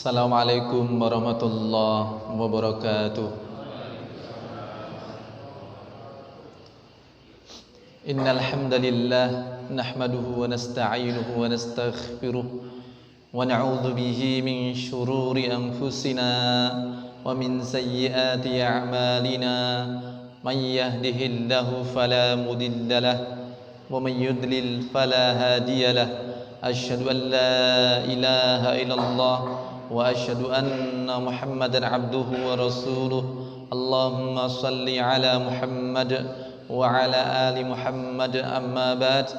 Assalamualaikum warahmatullahi wabarakatuh. Innal hamdalillah nahmaduhu wa nasta'inuhu wa nastaghfiruh wa na'udzu bihi min shururi anfusina wa min sayyiati a'malina. Man yahdihillahu fala mudilla lahu wa man yudlil fala hadiya lahu. Asyhadu an la ilaha illallah wa asyhadu anna Muhammadan abduhu wa rasuluh. Allahumma salli ala Muhammad wa ala ali Muhammad, amma ba'd.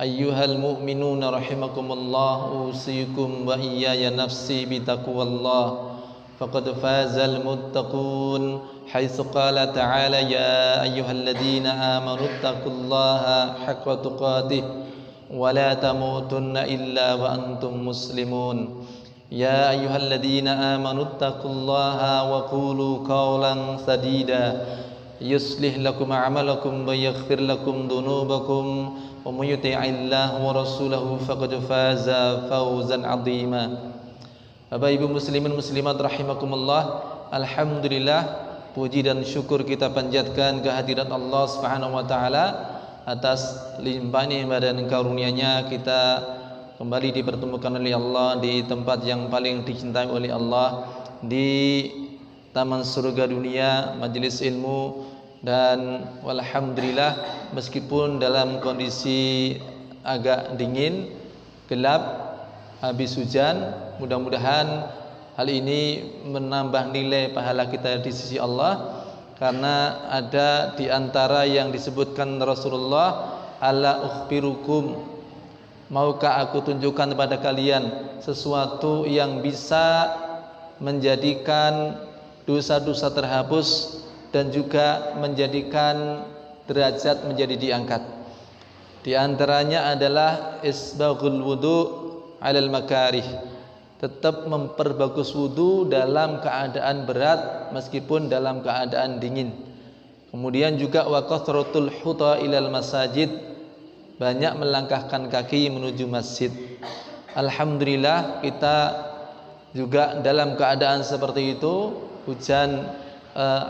Ayyuhal mu'minuna rahimakumullah, usikum wa iyaya nafsi bitaqwallah. Faqad fazal muttaqun haitsu qala ta'ala ya ayyuhalladzina amanu taqullaha haqqa tuqatih wa la tamutunna illa wa antum muslimun. Ya ayyuhalladzina amanu taqullaha wa qulu qawlan sadida yuslih lakum a'malakum wa yaghfir lakum dhunubakum wa may yuti'illaha wa rasulahu faqad faza fawzan 'azima. Bapak Ibu muslimin muslimat rahimakumullah, alhamdulillah, puji dan syukur kita panjatkan kehadirat Allah Subhanahu wa taala atas limpah nikmat dan karunia-Nya. Kita kembali dipertemukan oleh Allah di tempat yang paling dicintai oleh Allah, di taman surga dunia, majelis ilmu. Dan walhamdulillah, meskipun dalam kondisi agak dingin, gelap, habis hujan, mudah-mudahan hal ini menambah nilai pahala kita di sisi Allah, karena ada di antara yang disebutkan Rasulullah, ala ukhbirukum, maukah aku tunjukkan kepada kalian sesuatu yang bisa menjadikan dosa-dosa terhapus dan juga menjadikan derajat menjadi diangkat. Di antaranya adalah isbaghul wudu 'alal makarih, tetap memperbagus wudu dalam keadaan berat meskipun dalam keadaan dingin. Kemudian juga wa kathratul huta ilal masajid, banyak melangkahkan kaki menuju masjid. Alhamdulillah, kita juga dalam keadaan seperti itu. Hujan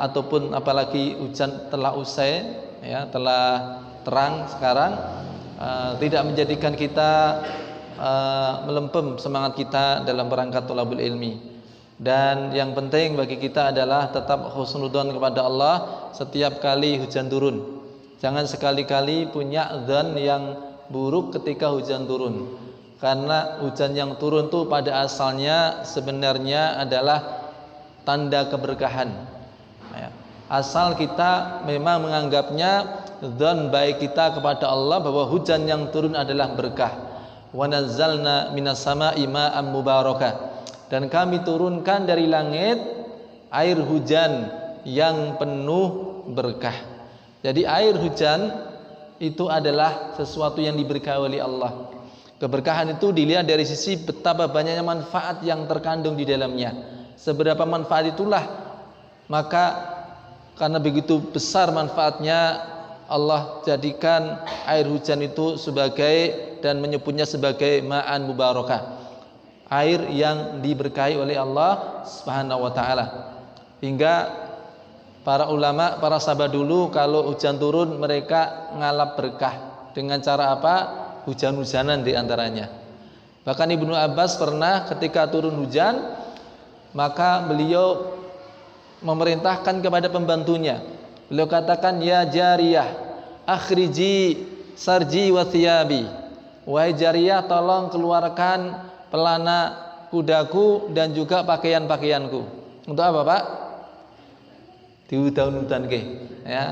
ataupun apalagi hujan telah usai, ya, telah terang sekarang, tidak menjadikan kita melempem semangat kita dalam berangkat thalabul ilmi. Dan yang penting bagi kita adalah tetap husnudzon kepada Allah setiap kali hujan turun. Jangan sekali-kali punya dzan yang buruk ketika hujan turun, karena hujan yang turun itu pada asalnya sebenarnya adalah tanda keberkahan. Asal kita memang menganggapnya dzan baik kita kepada Allah bahwa hujan yang turun adalah berkah. Wa nazzalna minas sama'i ma'an mubarakah, dan kami turunkan dari langit air hujan yang penuh berkah. Jadi air hujan itu adalah sesuatu yang diberkahi oleh Allah. Keberkahan itu dilihat dari sisi betapa banyaknya manfaat yang terkandung di dalamnya. Seberapa manfaat itulah, maka karena begitu besar manfaatnya, Allah jadikan air hujan itu sebagai, dan menyebutnya sebagai ma'an mubarakah, air yang diberkahi oleh Allah Subhanahu wa taala. Hingga para ulama, para sahabat dulu kalau hujan turun mereka ngalap berkah dengan cara apa? Hujan-hujanan di antaranya. Bahkan Ibnu Abbas pernah ketika turun hujan, maka beliau memerintahkan kepada pembantunya. Beliau katakan, ya jariyah akhriji sarji wa thiyabi, wahai jariyah, tolong keluarkan pelana kudaku dan juga pakaian-pakaianku. Untuk apa, Pak? Dihujan-hujan ke, ya,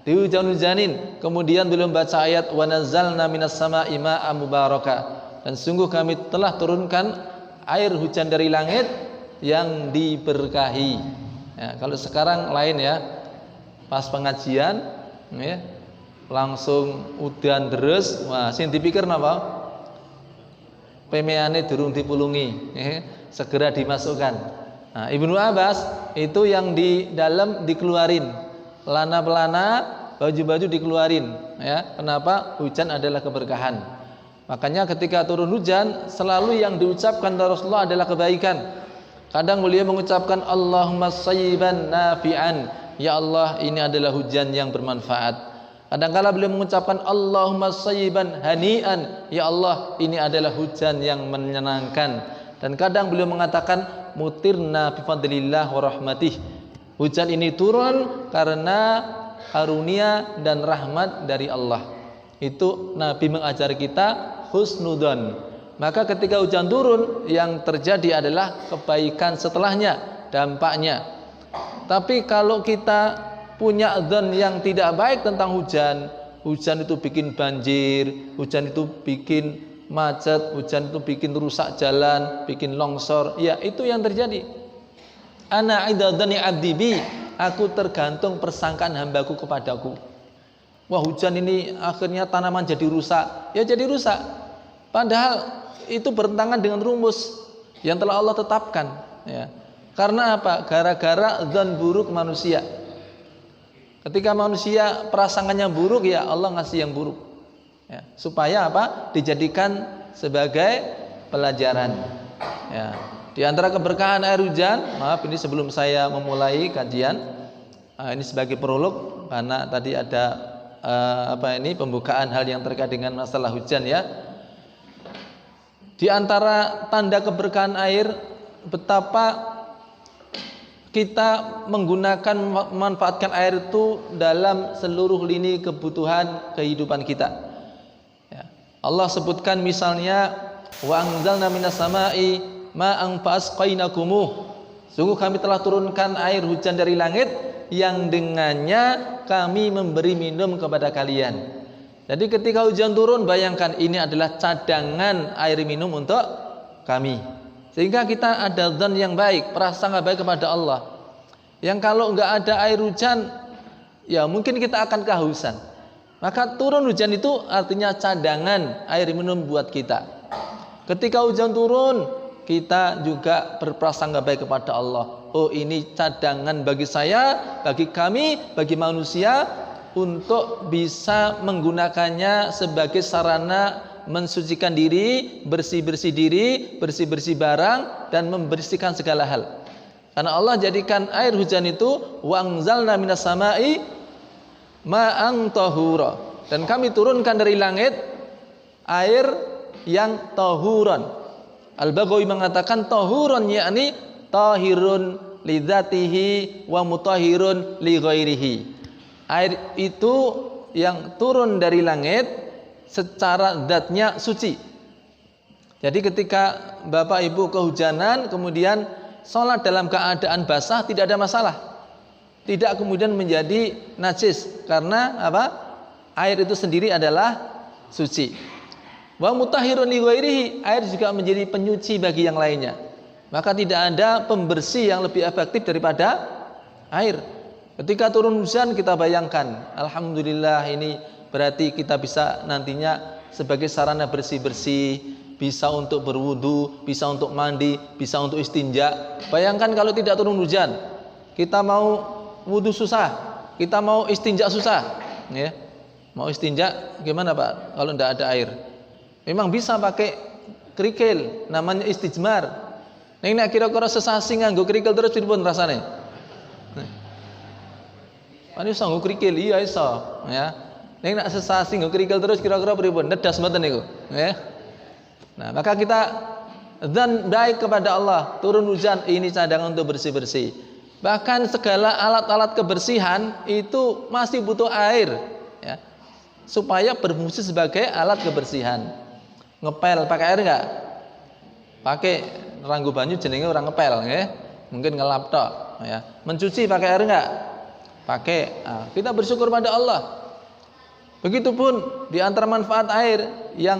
dihujan-hujanin. Kemudian beliau membaca ayat wa nazzalna minas sama'i ma'an mubarakah, dan sungguh kami telah turunkan air hujan dari langit yang diberkahi. Ya, kalau sekarang lain, ya, pas pengajian, ya, langsung udan deres, wah, sing dipikir napa? PMA-ne durung dipulungi, ya, segera dimasukkan. Nah, Ibnu Abbas itu yang di dalam dikeluarin, pelana-pelana, baju-baju dikeluarin, ya. Kenapa? Hujan adalah keberkahan. Makanya ketika turun hujan selalu yang diucapkan oleh Rasulullah adalah kebaikan. Kadang beliau mengucapkan Allahumma shayyiban nafi'an, ya Allah ini adalah hujan yang bermanfaat. Kadang-kala beliau mengucapkan Allahumma shayyiban hani'an, ya Allah ini adalah hujan yang menyenangkan. Dan kadang beliau mengatakan mutirna bi fadlillah wa rahmatih, hujan ini turun karena karunia dan rahmat dari Allah. Itu Nabi mengajar kita husnudzon. Maka ketika hujan turun yang terjadi adalah kebaikan setelahnya, dampaknya. Tapi kalau kita punya dzan yang tidak baik tentang hujan, hujan itu bikin banjir, hujan itu bikin macet, hujan itu bikin rusak jalan, bikin longsor, ya itu yang terjadi. Ana idadzani abdi bi, aku tergantung persangkaan hambaku kepadaku. Wah hujan ini akhirnya tanaman jadi rusak, ya jadi rusak. Padahal itu bertentangan dengan rumus yang telah Allah tetapkan, ya. Karena apa? Gara-gara dzan buruk manusia. Ketika manusia prasangkanya buruk, ya Allah ngasih yang buruk, ya. Supaya apa? Dijadikan sebagai pelajaran, ya. Di antara keberkahan air hujan, maaf ini sebelum saya memulai kajian, ini sebagai prolog karena tadi ada pembukaan hal yang terkait dengan masalah hujan, ya. Di antara tanda keberkahan air, betapa kita menggunakan memanfaatkan air itu dalam seluruh lini kebutuhan kehidupan kita, ya. Allah sebutkan misalnya wa anzalna minas sama'i ma'an fa'asqainakumuh, sungguh kami telah turunkan air hujan dari langit yang dengannya kami memberi minum kepada kalian. Jadi ketika hujan turun, bayangkan ini adalah cadangan air minum untuk kami. Sehingga kita ada dzan yang baik, prasangka baik kepada Allah. Yang kalau enggak ada air hujan, ya mungkin kita akan kehausan. Maka turun hujan itu artinya cadangan air minum buat kita. Ketika hujan turun, kita juga berprasangka baik kepada Allah. Oh ini cadangan bagi saya, bagi kami, bagi manusia, untuk bisa menggunakannya sebagai sarana mensucikan diri, bersih-bersih diri, bersih-bersih barang, dan membersihkan segala hal. Karena Allah jadikan air hujan itu wa anzalna minas sama'i ma'an tahura, dan kami turunkan dari langit air yang tahuran. Al-Baghawi mengatakan tahuran yakni tahirun lidzatihi wa mutahhirun li ghairihi. Air itu yang turun dari langit secara zatnya suci. Jadi ketika Bapak Ibu kehujanan kemudian sholat dalam keadaan basah tidak ada masalah, tidak kemudian menjadi najis karena apa? Air itu sendiri adalah suci. Wa mutahhirun li ghairihi, air juga menjadi penyuci bagi yang lainnya. Maka tidak ada pembersih yang lebih efektif daripada air. Ketika turun hujan kita bayangkan, alhamdulillah ini berarti kita bisa nantinya sebagai sarana bersih-bersih, bisa untuk berwudu, bisa untuk mandi, bisa untuk istinja. Bayangkan kalau tidak turun hujan, kita mau wudu susah, kita mau istinja susah, ya. Mau istinja gimana Pak kalau tidak ada air? Memang bisa pakai kerikil, namanya istijmar. Nek kira-kira sesasi nganggo kerikil terus pripun rasane? Ani iso nggo krikil, iya iso, ya. Nek nak sesasi nggo krikil terus kira-kira pripun? Nedas mboten niku, ya. Nah, maka kita dzan baik kepada Allah, turun hujan ini cadangan untuk bersih-bersih. Bahkan segala alat-alat kebersihan itu masih butuh air, ya. Supaya berfungsi sebagai alat kebersihan. Ngepel pakai air enggak? Pakai ranggo banyu jenenge orang ngepel, ya. Mungkin ngelap tok, ya. Mencuci pakai air enggak? Pakai. Nah, kita bersyukur pada Allah. Begitupun di antara manfaat air yang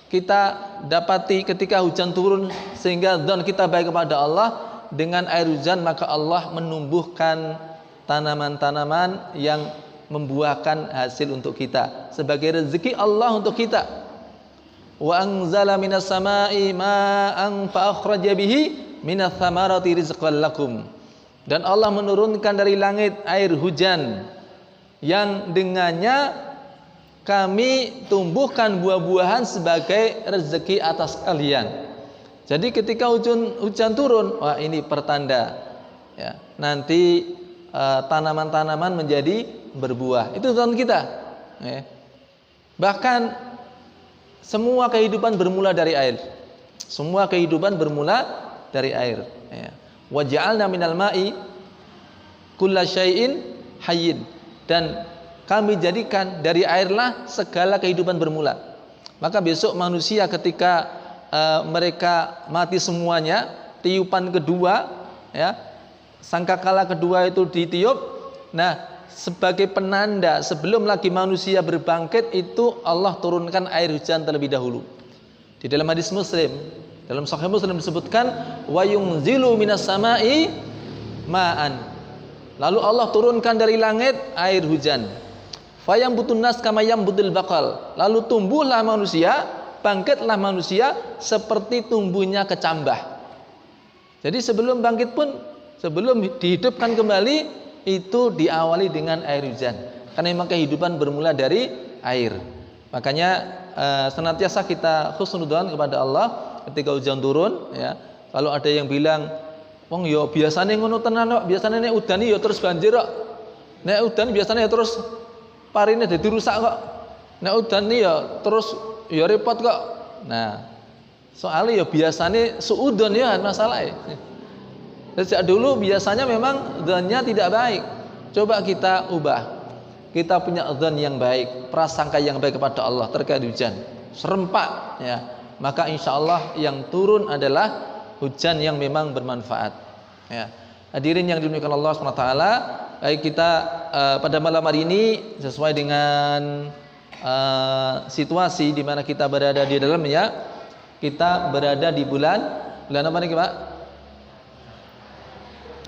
kita dapati ketika hujan turun sehingga dzan kita baik kepada Allah, dengan air hujan maka Allah menumbuhkan tanaman-tanaman yang membuahkan hasil untuk kita sebagai rezeki Allah untuk kita. Wa anzala minas sama'i ma'an fa akhraja bihi minats tsamarati rizqan lakum. Dan Allah menurunkan dari langit air hujan yang dengannya kami tumbuhkan buah-buahan sebagai rezeki atas kalian. Jadi ketika hujan turun, wah ini pertanda ya, nanti tanaman-tanaman menjadi berbuah. Itu Tuhan kita ya. Bahkan semua kehidupan bermula dari air. Semua kehidupan bermula dari air ya. Wa ja'alna minal ma'i kulla syai'in hayyin, dan kami jadikan dari airlah segala kehidupan bermula. Maka besok manusia ketika mereka mati semuanya, tiupan kedua ya, sangkakala kedua itu ditiup. Nah, sebagai penanda sebelum lagi manusia berbangkit itu Allah turunkan air hujan terlebih dahulu. Di dalam hadis Muslim, dalam Sahih Muslim disebutkan wa yunzilu minas sama'i ma'an. Lalu Allah turunkan dari langit air hujan. Fayambutun nas kama yambutul baqal. Lalu tumbuhlah manusia, bangkitlah manusia seperti tumbuhnya kecambah. Jadi sebelum bangkit pun, sebelum dihidupkan kembali, itu diawali dengan air hujan. Karena memang kehidupan bermula dari air. Makanya senantiasa kita husnudzon kepada Allah ketika hujan turun ya. Kalau ada yang bilang, "Wong yo biasane ngono tenan kok, biasane nek udan yo terus banjir kok. Nek udan biasane terus parine dadi rusak kok. Nek udan yo terus ya repot kok." Nah, soalnya ya biasanya suudon ya masalahnya. Sejak dulu biasanya memang dzannya tidak baik. Coba kita ubah. Kita punya dzan yang baik, prasangka yang baik kepada Allah terkait hujan. Serempak ya. Maka insya Allah yang turun adalah hujan yang memang bermanfaat. Ya. Hadirin yang dimuliakan Allah SWT, baik kita pada malam hari ini sesuai dengan situasi di mana kita berada di dalamnya, kita berada di bulan apa nih Pak?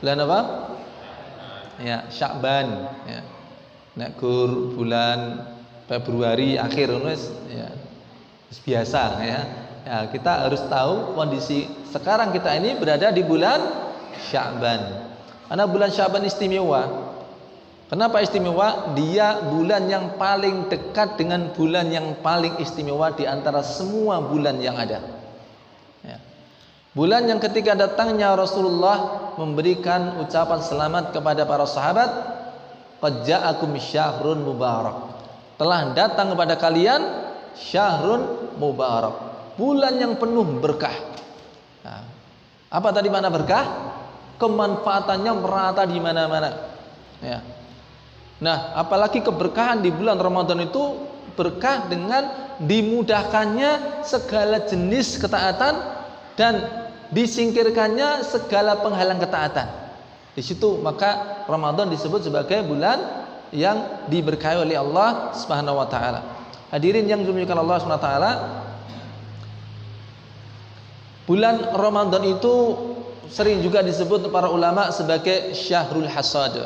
Bulan apa? Ya, Sya'ban ya. Nek gur bulan Februari akhir ya. Biasa ya. Ya, kita harus tahu kondisi sekarang kita ini berada di bulan Sya'ban. Karena bulan Sya'ban istimewa. Kenapa istimewa? Dia bulan yang paling dekat dengan bulan yang paling istimewa di antara semua bulan yang ada. Ya. Bulan yang ketika datangnya Rasulullah memberikan ucapan selamat kepada para sahabat, qad ja'akum syahrun mubarak. Telah datang kepada kalian syahrun mubarak. Bulan yang penuh berkah. Nah, apa tadi mana berkah? Kemanfaatannya merata di mana-mana. Ya. Nah, apalagi keberkahan di bulan Ramadan itu berkah dengan dimudahkannya segala jenis ketaatan dan disingkirkannya segala penghalang ketaatan. Di situ maka Ramadan disebut sebagai bulan yang diberkahi oleh Allah Subhanahu wa taala. Hadirin yang dimuliakan Allah Subhanahu wa taala, bulan Ramadan itu sering juga disebut para ulama sebagai syahrul hasad,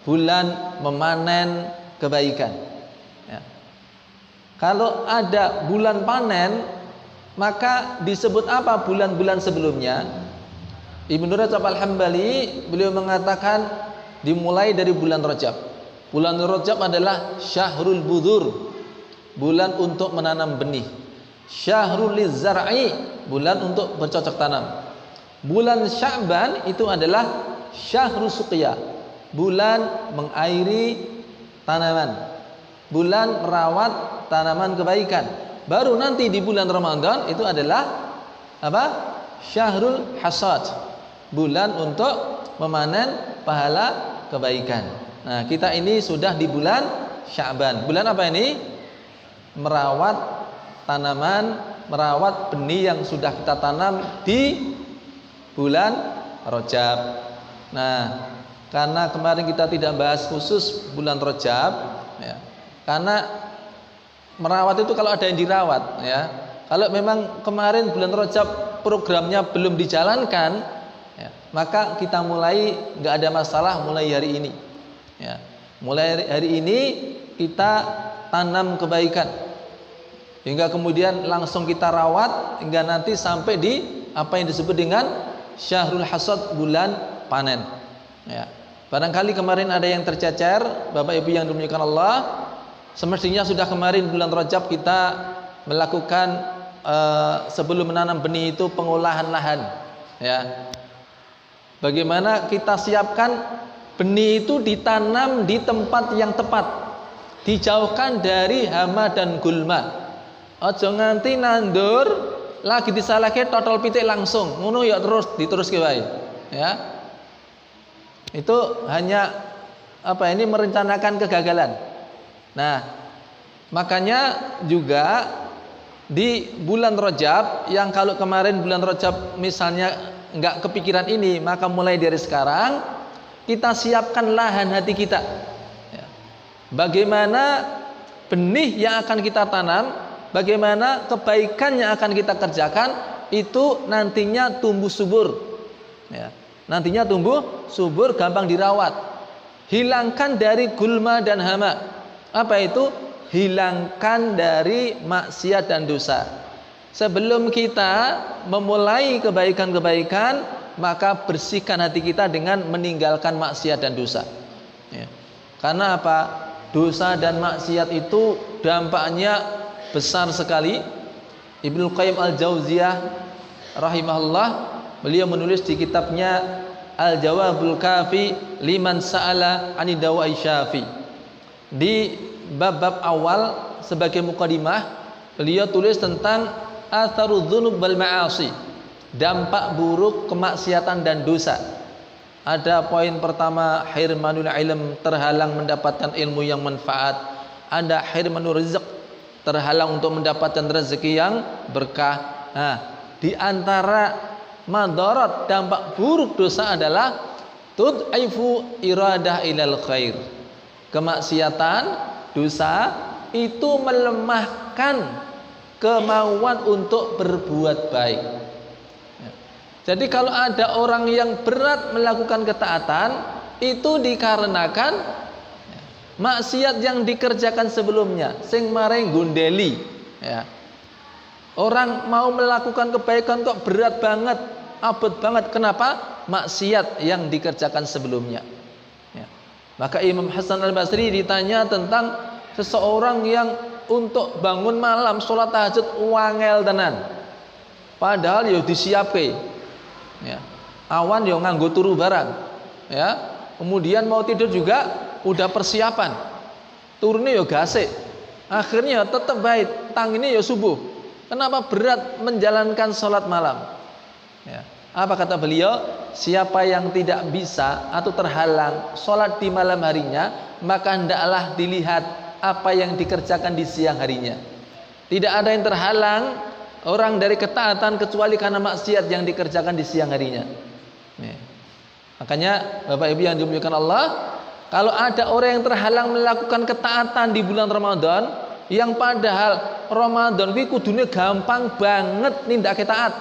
bulan memanen kebaikan ya. Kalau ada bulan panen, maka disebut apa bulan-bulan sebelumnya? Ibnu Rajab Al-Hambali beliau mengatakan dimulai dari bulan Rajab. Bulan Rajab adalah syahrul budur, bulan untuk menanam benih. Syahrul lizar'i, bulan untuk bercocok tanam. Bulan Sya'ban itu adalah syahrul suqya, bulan mengairi tanaman, bulan merawat tanaman kebaikan. Baru nanti di bulan Ramadan itu adalah apa? Syahrul hasad, bulan untuk memanen pahala kebaikan. Nah, kita ini sudah di bulan Sya'ban. Bulan apa ini? Merawat tanaman, merawat benih yang sudah kita tanam di bulan Rajab. Nah, karena kemarin kita tidak bahas khusus bulan Rajab ya. Karena merawat itu kalau ada yang dirawat ya. Kalau memang kemarin bulan Rajab programnya belum dijalankan ya, maka kita mulai nggak ada masalah mulai hari ini ya. Mulai hari ini kita tanam kebaikan hingga kemudian langsung kita rawat hingga nanti sampai di apa yang disebut dengan syahrul hasad, bulan panen ya. Barangkali kemarin ada yang tercecer, Bapak Ibu yang dimuliakan Allah, Semestinya sudah kemarin bulan Rajab kita melakukan sebelum menanam benih itu pengolahan lahan, ya. Bagaimana kita siapkan benih itu ditanam di tempat yang tepat, dijauhkan dari hama dan gulma. Ojo nganti nandur lagi disalahke totol pitik langsung, ngono ya terus diteruske wae, ya. Itu hanya ini merencanakan kegagalan. Nah, makanya juga di bulan Rajab, yang kalau kemarin bulan Rajab misalnya enggak kepikiran ini, maka mulai dari sekarang kita siapkan lahan hati kita, ya. Bagaimana benih yang akan kita tanam, bagaimana kebaikan yang akan kita kerjakan, itu nantinya tumbuh subur, ya. Nantinya tumbuh subur, gampang dirawat. Hilangkan dari gulma dan hama. Apa itu? Hilangkan dari maksiat dan dosa. Sebelum kita memulai kebaikan-kebaikan, maka bersihkan hati kita dengan meninggalkan maksiat dan dosa, ya. Karena apa? Dosa dan maksiat itu dampaknya besar sekali. Ibnu Qayyim al-Jauziyah rahimahullah, beliau menulis di kitabnya Al-Jawabul Kafi liman sa'ala 'ani dawa'i syafi. Di bab-bab awal sebagai mukadimah, beliau tulis tentang atharudz dzunub wal ma'asi, dampak buruk kemaksiatan dan dosa. Ada poin pertama, hirmanul ilm, terhalang mendapatkan ilmu yang manfaat. Ada hirmanul rizq, terhalang untuk mendapatkan rezeki yang berkah. Nah, di antara madarat, dampak buruk dosa adalah tud'ifu iradah ilal khair. Kemaksiatan, dosa itu melemahkan kemauan untuk berbuat baik. Jadi kalau ada orang yang berat melakukan ketaatan, itu dikarenakan maksiat yang dikerjakan sebelumnya, sing maring gundeli, ya. Orang mau melakukan kebaikan kok berat banget, abot banget. Kenapa? Maksiat yang dikerjakan sebelumnya, ya. Maka Imam Hasan al-Basri ditanya tentang seseorang yang untuk bangun malam sholat tahajud wangel tenan, padahal yo disiapke, ya. Awan yo nganggo turu barang, ya. Kemudian mau tidur juga udah persiapan, turunnya yo gasik, akhirnya tetap baik, tangine yo subuh. Kenapa berat menjalankan sholat malam, ya. Apa kata beliau? Siapa yang tidak bisa atau terhalang sholat di malam harinya, maka hendaklah dilihat apa yang dikerjakan di siang harinya. Tidak ada yang terhalang orang dari ketaatan kecuali karena maksiat yang dikerjakan di siang harinya, ya. Makanya Bapak Ibu yang dimuliakan Allah, kalau ada orang yang terhalang melakukan ketaatan di bulan Ramadan, yang padahal Ramadan kuwi kudune gampang banget nindakake taat,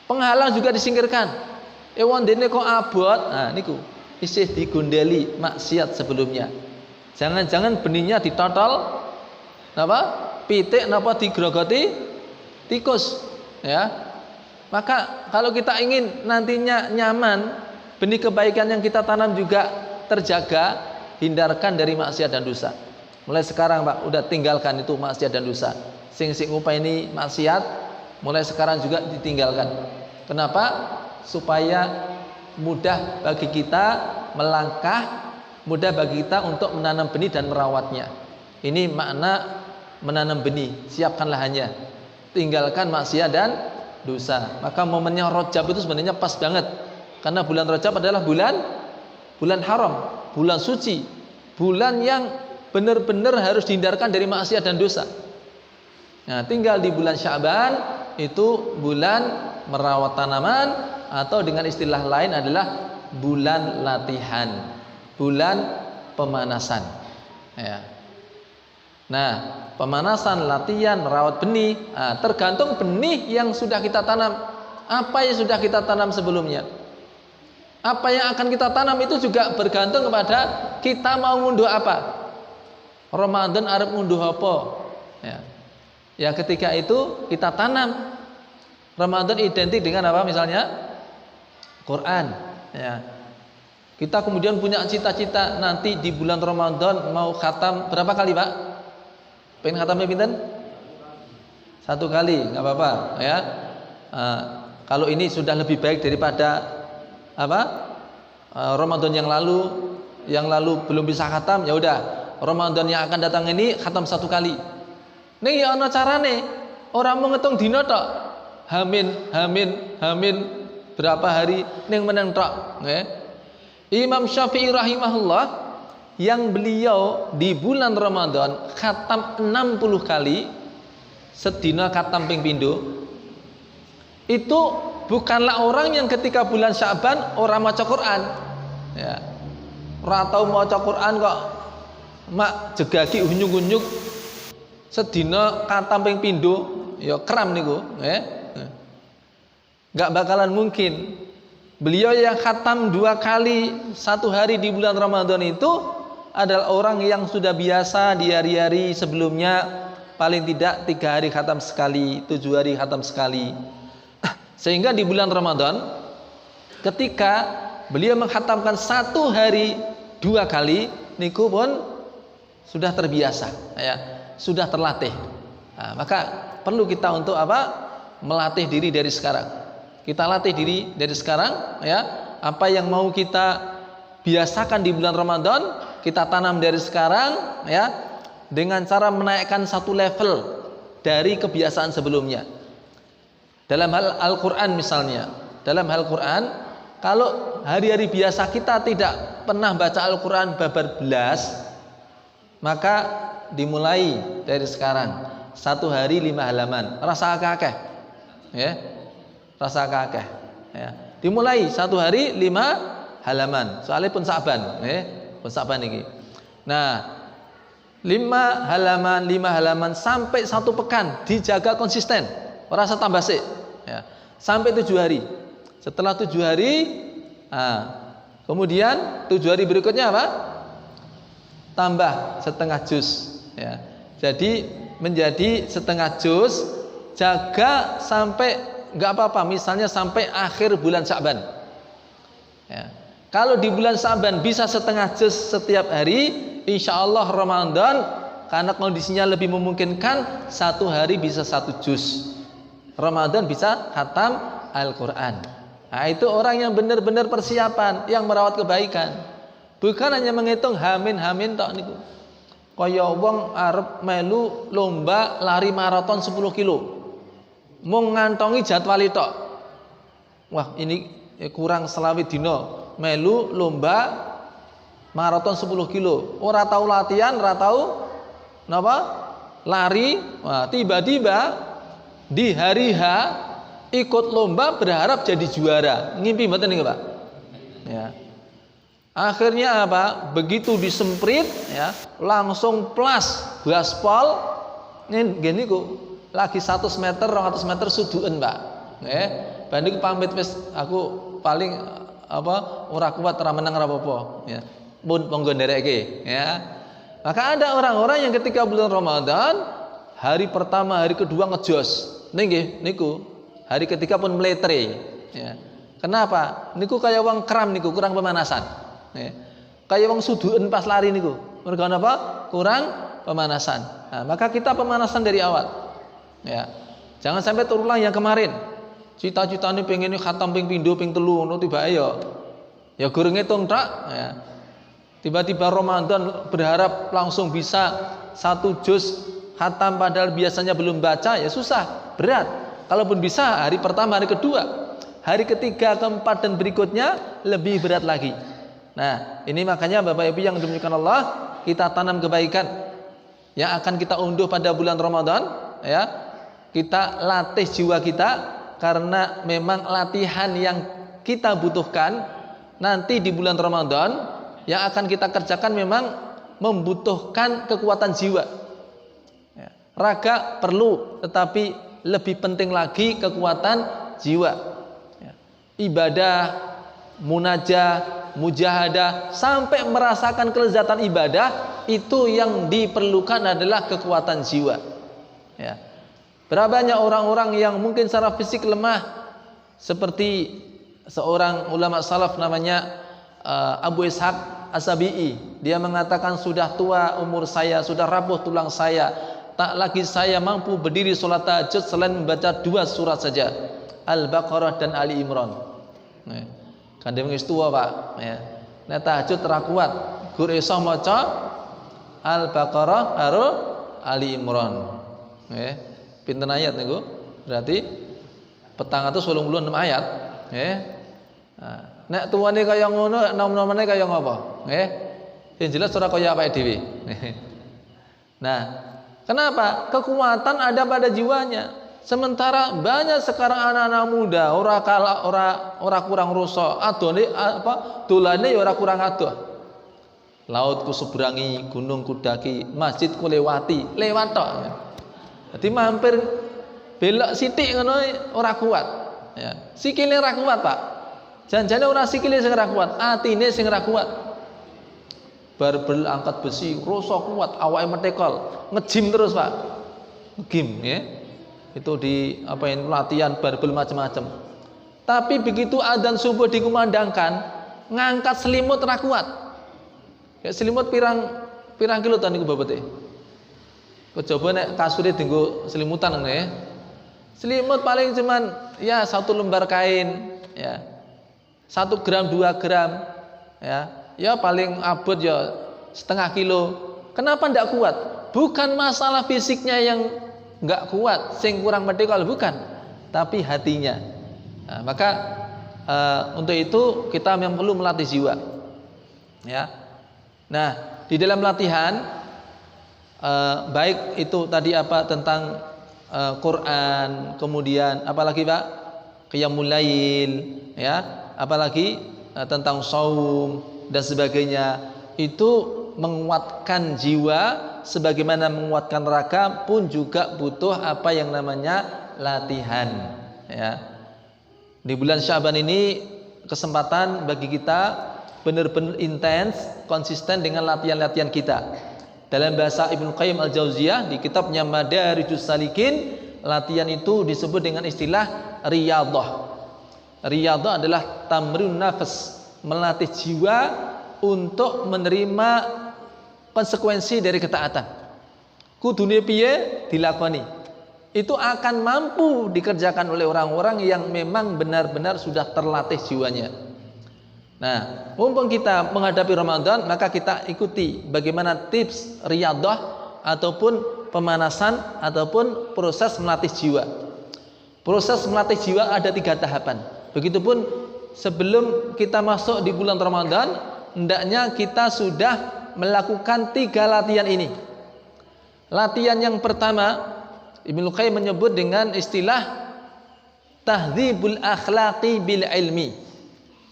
penghalang juga disingkirkan. Wondene kok abot. Nah niku isih digondeli maksiat sebelumnya. Jangan-jangan benihnya ditotol napa? Pitik napa digrogoti tikus, ya. Maka kalau kita ingin nantinya nyaman, benih kebaikan yang kita tanam juga terjaga, hindarkan dari maksiat dan dosa. Mulai sekarang Pak, udah tinggalkan itu maksiat dan dosa. Sing ngupaini maksiat, mulai sekarang juga ditinggalkan. Kenapa? Supaya mudah bagi kita melangkah, mudah bagi kita untuk menanam benih dan merawatnya. Ini makna menanam benih, siapkan lahannya, tinggalkan maksiat dan dosa. Maka momennya Rajab itu sebenarnya pas banget, karena bulan Rajab adalah bulan haram, bulan suci, bulan yang benar-benar harus dihindarkan dari maksiat dan dosa. Nah, tinggal di bulan Sya'ban itu bulan merawat tanaman, atau dengan istilah lain adalah bulan latihan, bulan pemanasan, ya. Nah, pemanasan, latihan, merawat benih, tergantung benih yang sudah kita tanam. Apa yang sudah kita tanam sebelumnya, apa yang akan kita tanam itu juga bergantung kepada kita mau ngunduh apa. Ramadan arep ngunduh apa, ya. Ya ketika itu kita tanam. Ramadan identik dengan apa? Misalnya Quran, ya. Kita kemudian punya cita-cita nanti di bulan Ramadan mau khatam berapa kali, Pak? Pengen khatamnya pinten? 1 kali, nggak apa-apa ya. Kalau ini sudah lebih baik daripada Ramadan yang lalu belum bisa khatam, ya udah Ramadan yang akan datang ini khatam 1 kali. Nih ya ana carane. Orang mau ngitung dina tok. Hamin berapa hari ning meneng tok, nggih. Imam Syafi'i rahimahullah yang beliau di bulan Ramadan khatam 60 kali, sedina khatam ping pindho. Itu bukanlah orang yang ketika bulan Sya'ban orang maca Quran. Ya. Ora tau maca Quran kok mak jegagi unyuk-unyuk sedina khatam ping pindho, ya kram niku, Enggak bakalan mungkin. Beliau yang khatam 2 kali 1 hari di bulan Ramadan itu adalah orang yang sudah biasa di hari-hari sebelumnya paling tidak 3 hari khatam sekali, 7 hari khatam sekali. Sehingga di bulan Ramadan ketika beliau mengkhatamkan 1 hari 2 kali niku pun sudah terbiasa, ya, sudah terlatih. Nah, maka perlu kita untuk melatih diri dari sekarang. Kita latih diri dari sekarang, ya. Apa yang mau kita biasakan di bulan Ramadan, kita tanam dari sekarang, ya, dengan cara menaikkan 1 level dari kebiasaan sebelumnya. Dalam hal Al-Qur'an misalnya, dalam hal Quran, kalau hari-hari biasa kita tidak pernah baca Al-Qur'an babar belas, maka dimulai dari sekarang 1 hari 5 halaman, rasa akeh, ya. Rasa kakeh, ya. Dimulai 1 hari 5 halaman. Soalnya pun Sa'ban, pun Sa'ban ini. Nah, 5 halaman sampai 1 pekan, dijaga konsisten. Rasa tambah sih, ya. Sampai 7 hari. Setelah 7 hari, kemudian 7 hari berikutnya apa? Tambah setengah juz, ya. Jadi menjadi setengah juz, jaga sampai nggak apa-apa, misalnya sampai akhir bulan Sya'ban, ya. Kalau di bulan Sya'ban bisa setengah juz setiap hari, insya Allah Ramadan karena kondisinya lebih memungkinkan 1 hari bisa 1 juz, Ramadan bisa khatam Al-Quran. Nah, itu orang yang benar-benar persiapan, yang merawat kebaikan, bukan hanya menghitung hamin tok niku. Kaya wong arep melu lomba lari maraton 10 kilo, mau ngantongi jadwal itu, wah ini kurang selawit dino melu lomba maraton 10 kilo, ora tahu latihan, ora tahu napa lari, wah tiba-tiba di hari H ikut lomba berharap jadi juara, ngimpi mboten niku Pak, ya. Akhirnya apa? Begitu disemprit, ya, langsung plus gaspol ngene niku. Lagi 100 meter, 200 meter suduken, Pak. Nggih. Banding pamit wis aku paling ora kuat, ora menang ora apa-apa, ya. Mun monggo nderekke, ya. Maka ada orang-orang yang ketika bulan Ramadan, hari pertama, hari kedua ngejos. Nggih, niku. Hari ketiga pun meletre, ya. Kenapa? Niku kaya wong kram niku, kurang pemanasan. Ya. Kaya wong suduken pas lari niku. Mergo napa? Kurang pemanasan. Nah, maka kita pemanasan dari awal. Ya, jangan sampai terulang yang kemarin. Cita-citane pengen khatam ping pindho ping telu ngono tiba ya gurung ngitung tok, ya. Tiba-tiba Ramadan berharap langsung bisa 1 juz khatam padahal biasanya belum baca, ya susah, berat. Kalaupun bisa hari pertama, hari kedua, hari ketiga, keempat dan berikutnya lebih berat lagi. Nah, ini makanya Bapak Ibu yang dimuliakan Allah, kita tanam kebaikan yang akan kita unduh pada bulan Ramadan, ya. Kita latih jiwa kita, karena memang latihan yang kita butuhkan nanti di bulan Ramadan yang akan kita kerjakan memang membutuhkan kekuatan jiwa, ya. Raga perlu, tetapi lebih penting lagi kekuatan jiwa, ya. Ibadah, munajah, mujahadah, sampai merasakan kelezatan ibadah, itu yang diperlukan adalah kekuatan jiwa, ya. Berapa banyak orang-orang yang mungkin secara fisik lemah, seperti seorang ulama salaf namanya Abu Ishaq As-Sabi'i, dia mengatakan sudah tua umur saya, sudah rapuh tulang saya, tak lagi saya mampu berdiri sholat tahajud selain membaca 2 surat saja, Al-Baqarah dan Ali Imran. Kan dia wis tua Pak, ya. Nek tahajud ra kuat, gur iso maca Al-Baqarah karo Ali Imran. Nggih. Pinten ayat niku? Berarti 486 ayat, nggih. Nek tuane kaya ngono, nom-nomane kaya ngapa? Nggih. Sing jelas ora kaya awake dhewe. Nah, kenapa? Kekuatan ada pada jiwanya. Sementara banyak sekarang anak-anak muda ora kurang rusak, adone apa? Dolane ya ora kurang adoh. Laut ku seberangi, gunung ku daki, masjid ku lewati, lewat tok. Jadi mampir belok sithik ngono ora kuat. Ya, sikile ora kuat, Pak. Janjane ora sikile sing ora kuat, atine sing ora kuat. Barbel angkat besi, rusak kuat, awake metekol, ngejim terus, Pak. Ngejim, ya. Itu di latihan barbel macam-macam. Tapi begitu adzan subuh dikumandangkan, ngangkat selimut ora kuat. Ya selimut pirang kilo ta niku bobote. Coba nek kasure dienggo selimutan ngene ya. Selimut paling cuman ya 1 lembar kain, ya. 1 gram 2 gram, ya. Ya paling abot ya setengah kilo. Kenapa ndak kuat? Bukan masalah fisiknya yang nggak kuat, sing kurang medikal bukan, tapi hatinya. Nah, maka untuk itu kita memang perlu melatih jiwa, ya. Nah, di dalam latihan baik itu tadi apa tentang Quran, kemudian apalagi Pak, qiyamul lail, ya, apalagi tentang saum dan sebagainya, itu menguatkan jiwa. Sebagaimana menguatkan raga pun juga butuh apa yang namanya latihan, ya. Di bulan Syaban ini kesempatan bagi kita benar-benar intens, konsisten dengan latihan-latihan kita. Dalam bahasa Ibnu Qayyim Al-Jauziyah di kitabnya Madarijus Salikin, latihan itu disebut dengan istilah riyadhah. Riyadhah adalah tamrin nafas, melatih jiwa untuk menerima konsekuensi dari ketaatan. Kudune piye dilakoni. Itu akan mampu dikerjakan oleh orang-orang yang memang benar-benar sudah terlatih jiwanya. Nah, mumpung kita menghadapi Ramadan, maka kita ikuti bagaimana tips riyadhah ataupun pemanasan ataupun proses melatih jiwa. Proses melatih jiwa ada 3 tahapan. Begitupun sebelum kita masuk di bulan Ramadan, hendaknya kita sudah melakukan 3 latihan ini. Latihan yang pertama, Ibnu Qayyim menyebut dengan istilah tahdzibul akhlaqi bil ilmi.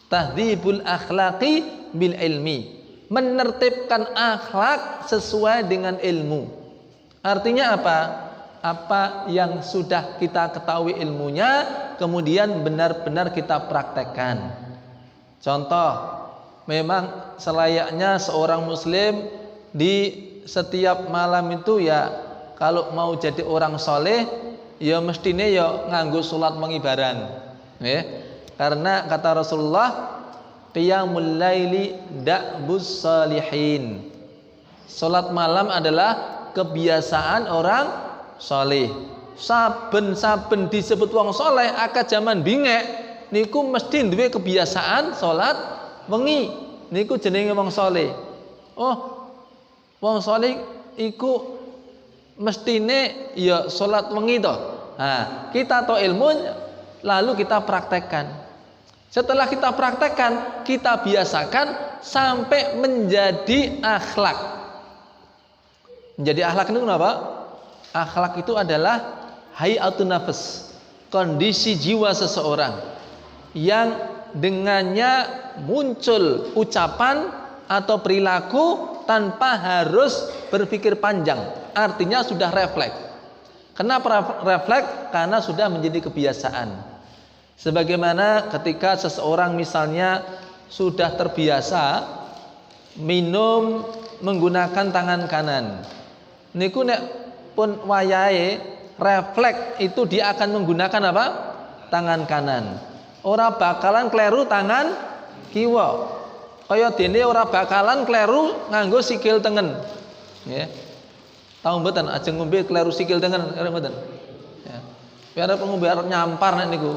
Tahdzibul akhlaqi bil ilmi, menertibkan akhlak sesuai dengan ilmu. Artinya apa? Apa yang sudah kita ketahui ilmunya, kemudian benar-benar kita praktekkan. Contoh, memang selayaknya seorang muslim di setiap malam itu ya kalau mau jadi orang soleh ya mestine ya nganggo salat wengi barang, ya. Karena kata Rasulullah, qiyamul laili da'bus salihin. Salat malam adalah kebiasaan orang soleh. Saben-saben disebut wong soleh akad zaman bingek niku mesti duwe kebiasaan salat wengi, niku jenenge wong saleh. Oh, wong saleh iku mestine ya salat wengi to. Nah, kita tahu ilmu lalu kita praktekkan. Setelah kita praktekkan, kita biasakan sampai menjadi akhlak. Menjadi akhlak itu apa? Akhlak itu adalah hayatun nafs, kondisi jiwa seseorang yang dengannya muncul ucapan atau perilaku tanpa harus berpikir panjang. Artinya sudah refleks. Kenapa refleks? Karena sudah menjadi kebiasaan. Sebagaimana ketika seseorang misalnya sudah terbiasa minum menggunakan tangan kanan. Niku nek pun wayahe refleks itu dia akan menggunakan apa? Tangan kanan. Ora bakalan kleru tangan kiwa. kaya dene ora bakalan kleru nganggo sikil tengen. Nggih. Tahu mboten ajeng ngombe kleru sikil tengen, kira mboten. Ya. Biar ngombe arep nyampar nek niku.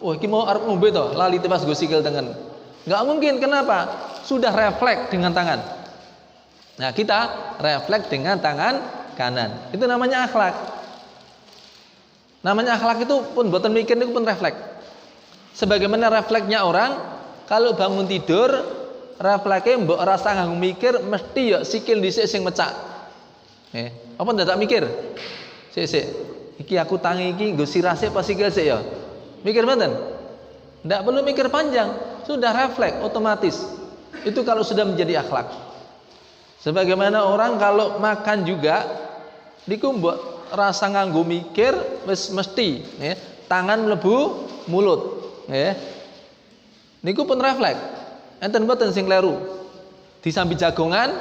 Oh, iki mau arep ngombe to, lali pas nggo sikil tengen. Enggak mungkin, kenapa? Sudah refleks dengan tangan. Nah, kita refleks dengan tangan kanan. Itu namanya akhlak. Namanya akhlak itu pun mboten mikir niku pun refleks. Sebagaimana refleksnya orang kalau bangun tidur, refleksnya mbok rasa nganggo mikir mesti ya sikil dhisik sing mecak. Apa ndak mikir? Sik. Iki aku tangi iki nggo sirah sik apa sikil sik ya? Mikir mboten? Ndak perlu mikir panjang, sudah refleks otomatis. Itu kalau sudah menjadi akhlak. Sebagaimana orang kalau makan juga niku mbok rasa nganggo mikir wis mesti, tangan mlebu mulut, niku pun refleks. Enten mboten sing kleru. Disambi jagongan,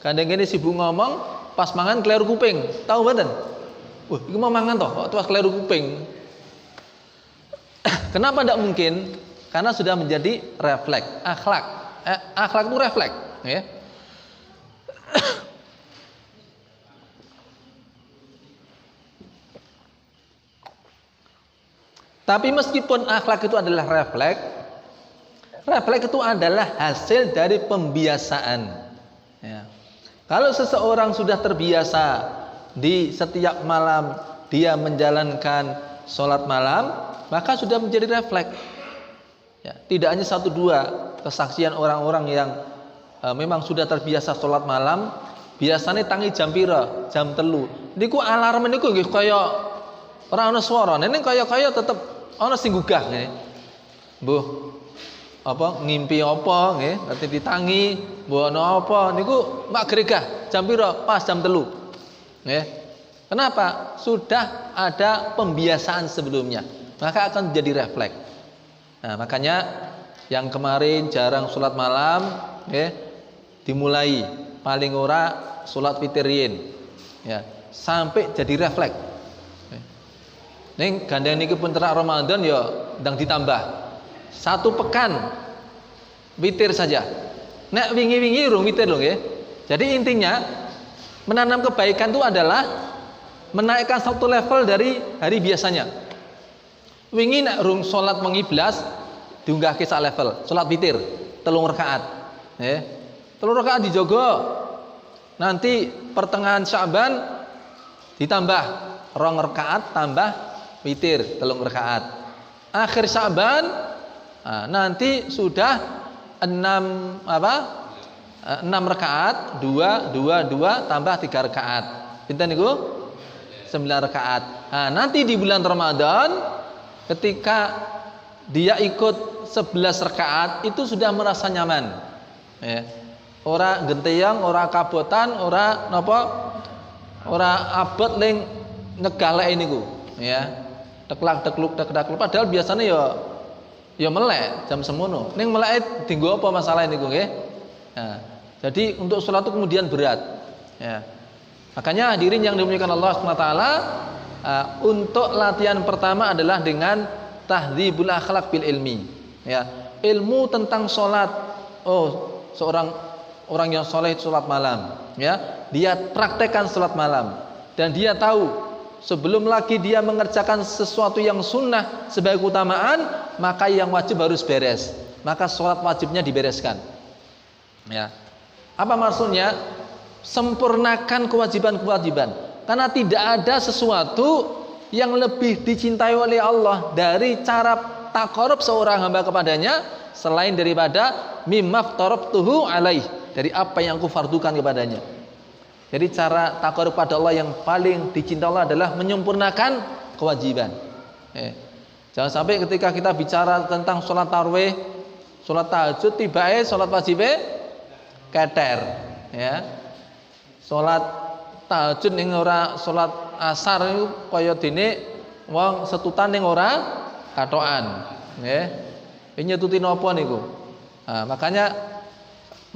gandeng kene sibuk ngomong, pas mangan kleru kuping. Tahu mboten? Wah, iku mau mangan toh, kok pas kleru kuping. Kenapa tidak mungkin? Karena sudah menjadi refleks, akhlak. Akhlak itu refleks, ya. Tapi meskipun akhlak itu adalah refleks, refleks itu adalah hasil dari pembiasaan. Ya. Kalau seseorang sudah terbiasa di setiap malam dia menjalankan sholat malam, maka sudah menjadi refleks. Ya, tidak hanya satu dua kesaksian orang-orang yang memang sudah terbiasa sholat malam, biasanya tangi jam pira, jam 3. Niku alarm niku nggih kaya ora ana swara, ning kaya tetep ana sing gugah nggih. Mbuh apa ngimpi apa nggih, berarti ditangi, mbuh ana apa niku mak gregah jam pira? Pas jam 3. Nggih. Kenapa? Sudah ada pembiasaan sebelumnya, maka akan jadi refleks. Nah, makanya yang kemarin jarang sholat malam, dimulai paling ora sholat witriyin, ya, sampai jadi refleks. Neng gandeng niki pun terak Ramadan ya, ndang ditambah 1 pekan witir saja. Nek wingi-wingi urung witir lho nggih. Jadi intinya menanam kebaikan itu adalah menaikkan satu level dari hari biasanya. Wingi nek rung salat wengi blas diunggahke sak level, salat witir 3 rakaat. 3 rakaat dijogo. Nanti pertengahan Sya'ban ditambah 2 rakaat tambah witir 3 rakaat. Akhir Sya'ban nanti sudah 6 rakaat, 2 tambah 3 rakaat. Pinten niku? 9 rakaat. Nah, nanti di bulan Ramadan ketika dia ikut 11 rakaat itu sudah merasa nyaman. Ora genteyang, ora kabotan, ora napa? Ora abot ning nyegaleke niku, ya. Teklak-tekluk padahal biasanya ya melek jam semono. Ning meleke dienggo apa masalah niku nggih? Nah, jadi untuk sholat itu kemudian berat. Ya. Makanya hadirin yang dimuliakan Allah SWT, untuk latihan pertama adalah dengan tahdzibul akhlak bil ilmi. Ya, ilmu tentang sholat. Oh, seorang orang yang soleh sholat malam. Ya, dia praktekkan sholat malam dan dia tahu sebelum lagi dia mengerjakan sesuatu yang sunnah sebagai keutamaan, maka yang wajib harus beres. Maka sholat wajibnya dibereskan. Ya, apa maksudnya? Sempurnakan kewajiban-kewajiban. Karena tidak ada sesuatu yang lebih dicintai oleh Allah dari cara taqarrub seorang hamba kepadanya selain daripada mimma aftaratuhu alaih, dari apa yang aku fardukan kepadanya. Jadi cara taqarrub pada Allah yang paling dicintai Allah adalah menyempurnakan kewajiban. Jangan sampai ketika kita bicara tentang sholat tarawih, sholat tahajud, tiba-tiba sholat wajibnya keter, ya. Sholat tahajud ning ora sholat asar niku kaya dene wong setutan ning ora katokan, nggih. Nyetuti napa niku? Nah, makanya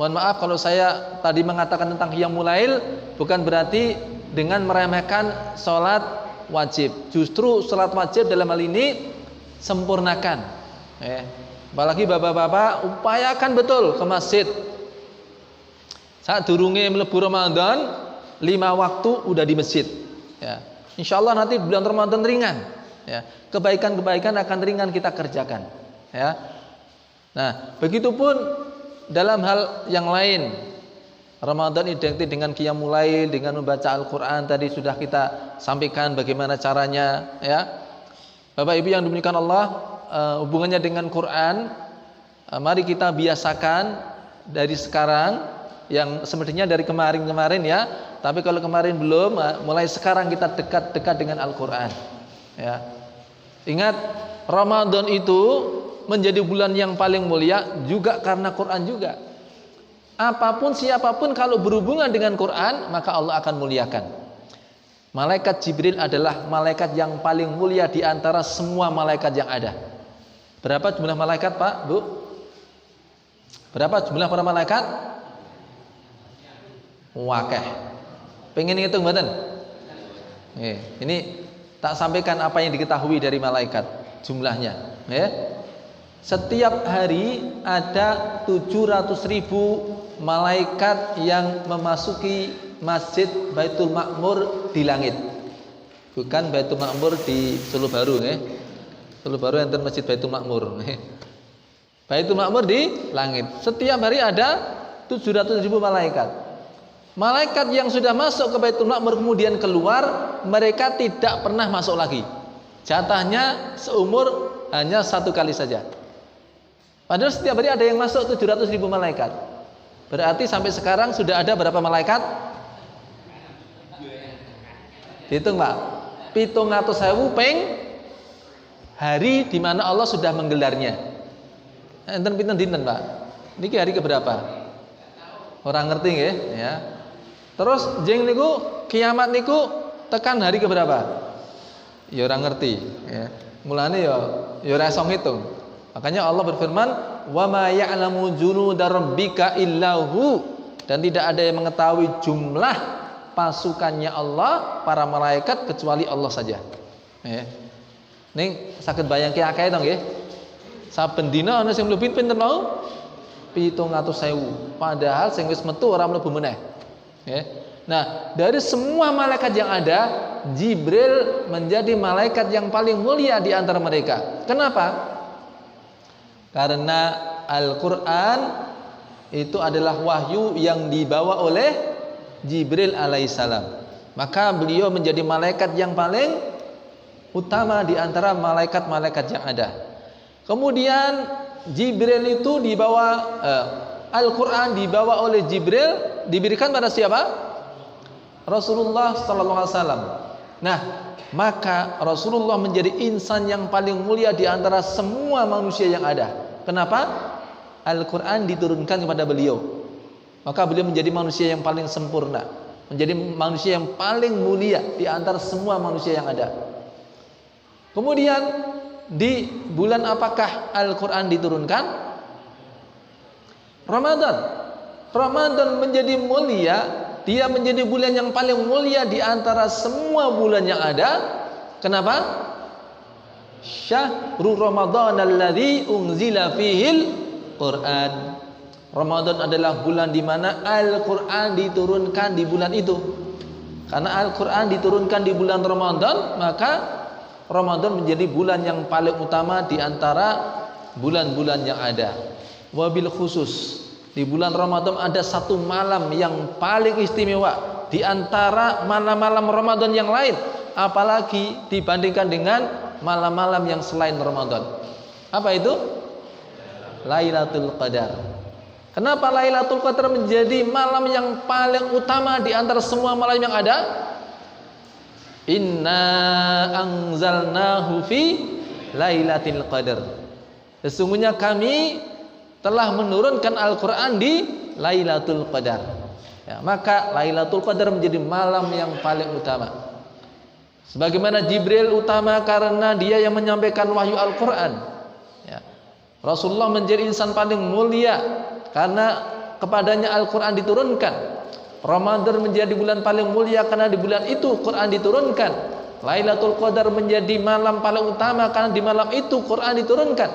mohon maaf kalau saya tadi mengatakan tentang qiyamul lail bukan berarti dengan meremehkan sholat wajib. Justru sholat wajib dalam hal ini sempurnakan. Apalagi bapak-bapak upayakan betul ke masjid. Saat durunge mlebu Ramadan 5 waktu udah di masjid. Ya. Insyaallah nanti bulan Ramadan ringan. Ya. Kebaikan-kebaikan akan ringan kita kerjakan. Ya. Nah, begitupun dalam hal yang lain. Ramadan identik dengan qiyamul lail, dengan membaca Al-Qur'an tadi sudah kita sampaikan bagaimana caranya, ya. Bapak Ibu yang dimuliakan Allah, hubungannya dengan Quran, mari kita biasakan dari sekarang, yang semestinya dari kemarin-kemarin ya. Tapi kalau kemarin belum, mulai sekarang kita dekat-dekat dengan Al-Qur'an. Ya. Ingat, Ramadan itu menjadi bulan yang paling mulia juga karena Quran juga. Apapun siapapun kalau berhubungan dengan Quran, maka Allah akan muliakan. Malaikat Jibril adalah malaikat yang paling mulia di antara semua malaikat yang ada. Berapa jumlah malaikat, Pak, Bu? Berapa jumlah para malaikat? Wakeh. Pengen ngitung mboten? Ini tak sampaikan apa yang diketahui dari malaikat jumlahnya, ya. Setiap hari ada 700.000 malaikat yang memasuki Masjid Baitul Ma'mur di langit. Bukan Baitul Ma'mur di Solo Baru, ya. Solo Baru enten Masjid Baitul Ma'mur. Baitul Ma'mur di langit. Setiap hari ada 700.000 malaikat. Malaikat yang sudah masuk ke Baitul Ma'mur kemudian keluar, mereka tidak pernah masuk lagi. Jatahnya seumur hanya 1 kali saja. Padahal setiap hari ada yang masuk 700.000 malaikat. Berarti sampai sekarang sudah ada berapa malaikat? Hitung, Pak. 700.000 ping hari di mana Allah sudah menggelarnya. Enten pinten dinten, Pak? Niki hari keberapa? Orang ngerti nggih, ya. Terus jeng niku kiamat niku tekan hari keberapa? Ya orang ngerti, ya. Mulane ya ora iso ngitung. Makanya Allah berfirman, "Wa ma ya'lamu junuda rabbika illahu," dan tidak ada yang mengetahui jumlah pasukannya Allah, para malaikat kecuali Allah saja. Ning saged bayangke akeh to nggih. Saben dina ana sing mlebu pinten mau? 700.000. Padahal sing wis metu ora mlebu meneh. Nah, dari semua malaikat yang ada, Jibril menjadi malaikat yang paling mulia di antara mereka. Kenapa? Karena Al-Quran itu adalah wahyu yang dibawa oleh Jibril alaihissalam. Maka beliau menjadi malaikat yang paling utama di antara malaikat-malaikat yang ada. Kemudian Jibril itu dibawa, Al-Quran dibawa oleh Jibril, diberikan pada siapa? Rasulullah sallallahu alaihi wasallam. Nah, maka Rasulullah menjadi insan yang paling mulia di antara semua manusia yang ada. Kenapa? Al-Quran diturunkan kepada beliau. Maka beliau menjadi manusia yang paling sempurna, menjadi manusia yang paling mulia di antara semua manusia yang ada. Kemudian di bulan apakah Al-Quran diturunkan? Ramadan. Ramadan menjadi mulia. Dia menjadi bulan yang paling mulia di antara semua bulan yang ada. Kenapa? Syahrul Ramadan alladzi unzila fihil Quran. Ramadan adalah bulan di mana Al-Quran diturunkan di bulan itu. Karena Al-Quran diturunkan di bulan Ramadan, maka Ramadan menjadi bulan yang paling utama di antara bulan-bulan yang ada. Wabil khusus, di bulan Ramadan ada satu malam yang paling istimewa di antara malam-malam Ramadan yang lain, apalagi dibandingkan dengan malam-malam yang selain Ramadan. Apa itu? Lailatul Qadar. Kenapa Lailatul Qadar menjadi malam yang paling utama di antara semua malam yang ada? Inna anzalnahu fi Lailatul Qadar. Sesungguhnya kami telah menurunkan Al-Quran di Lailatul Qadar. Ya, maka Lailatul Qadar menjadi malam yang paling utama. Sebagaimana Jibril utama karena dia yang menyampaikan wahyu Al-Quran. Ya. Rasulullah menjadi insan paling mulia karena kepadanya Al-Quran diturunkan. Ramadan menjadi bulan paling mulia karena di bulan itu Quran diturunkan. Lailatul Qadar menjadi malam paling utama karena di malam itu Quran diturunkan.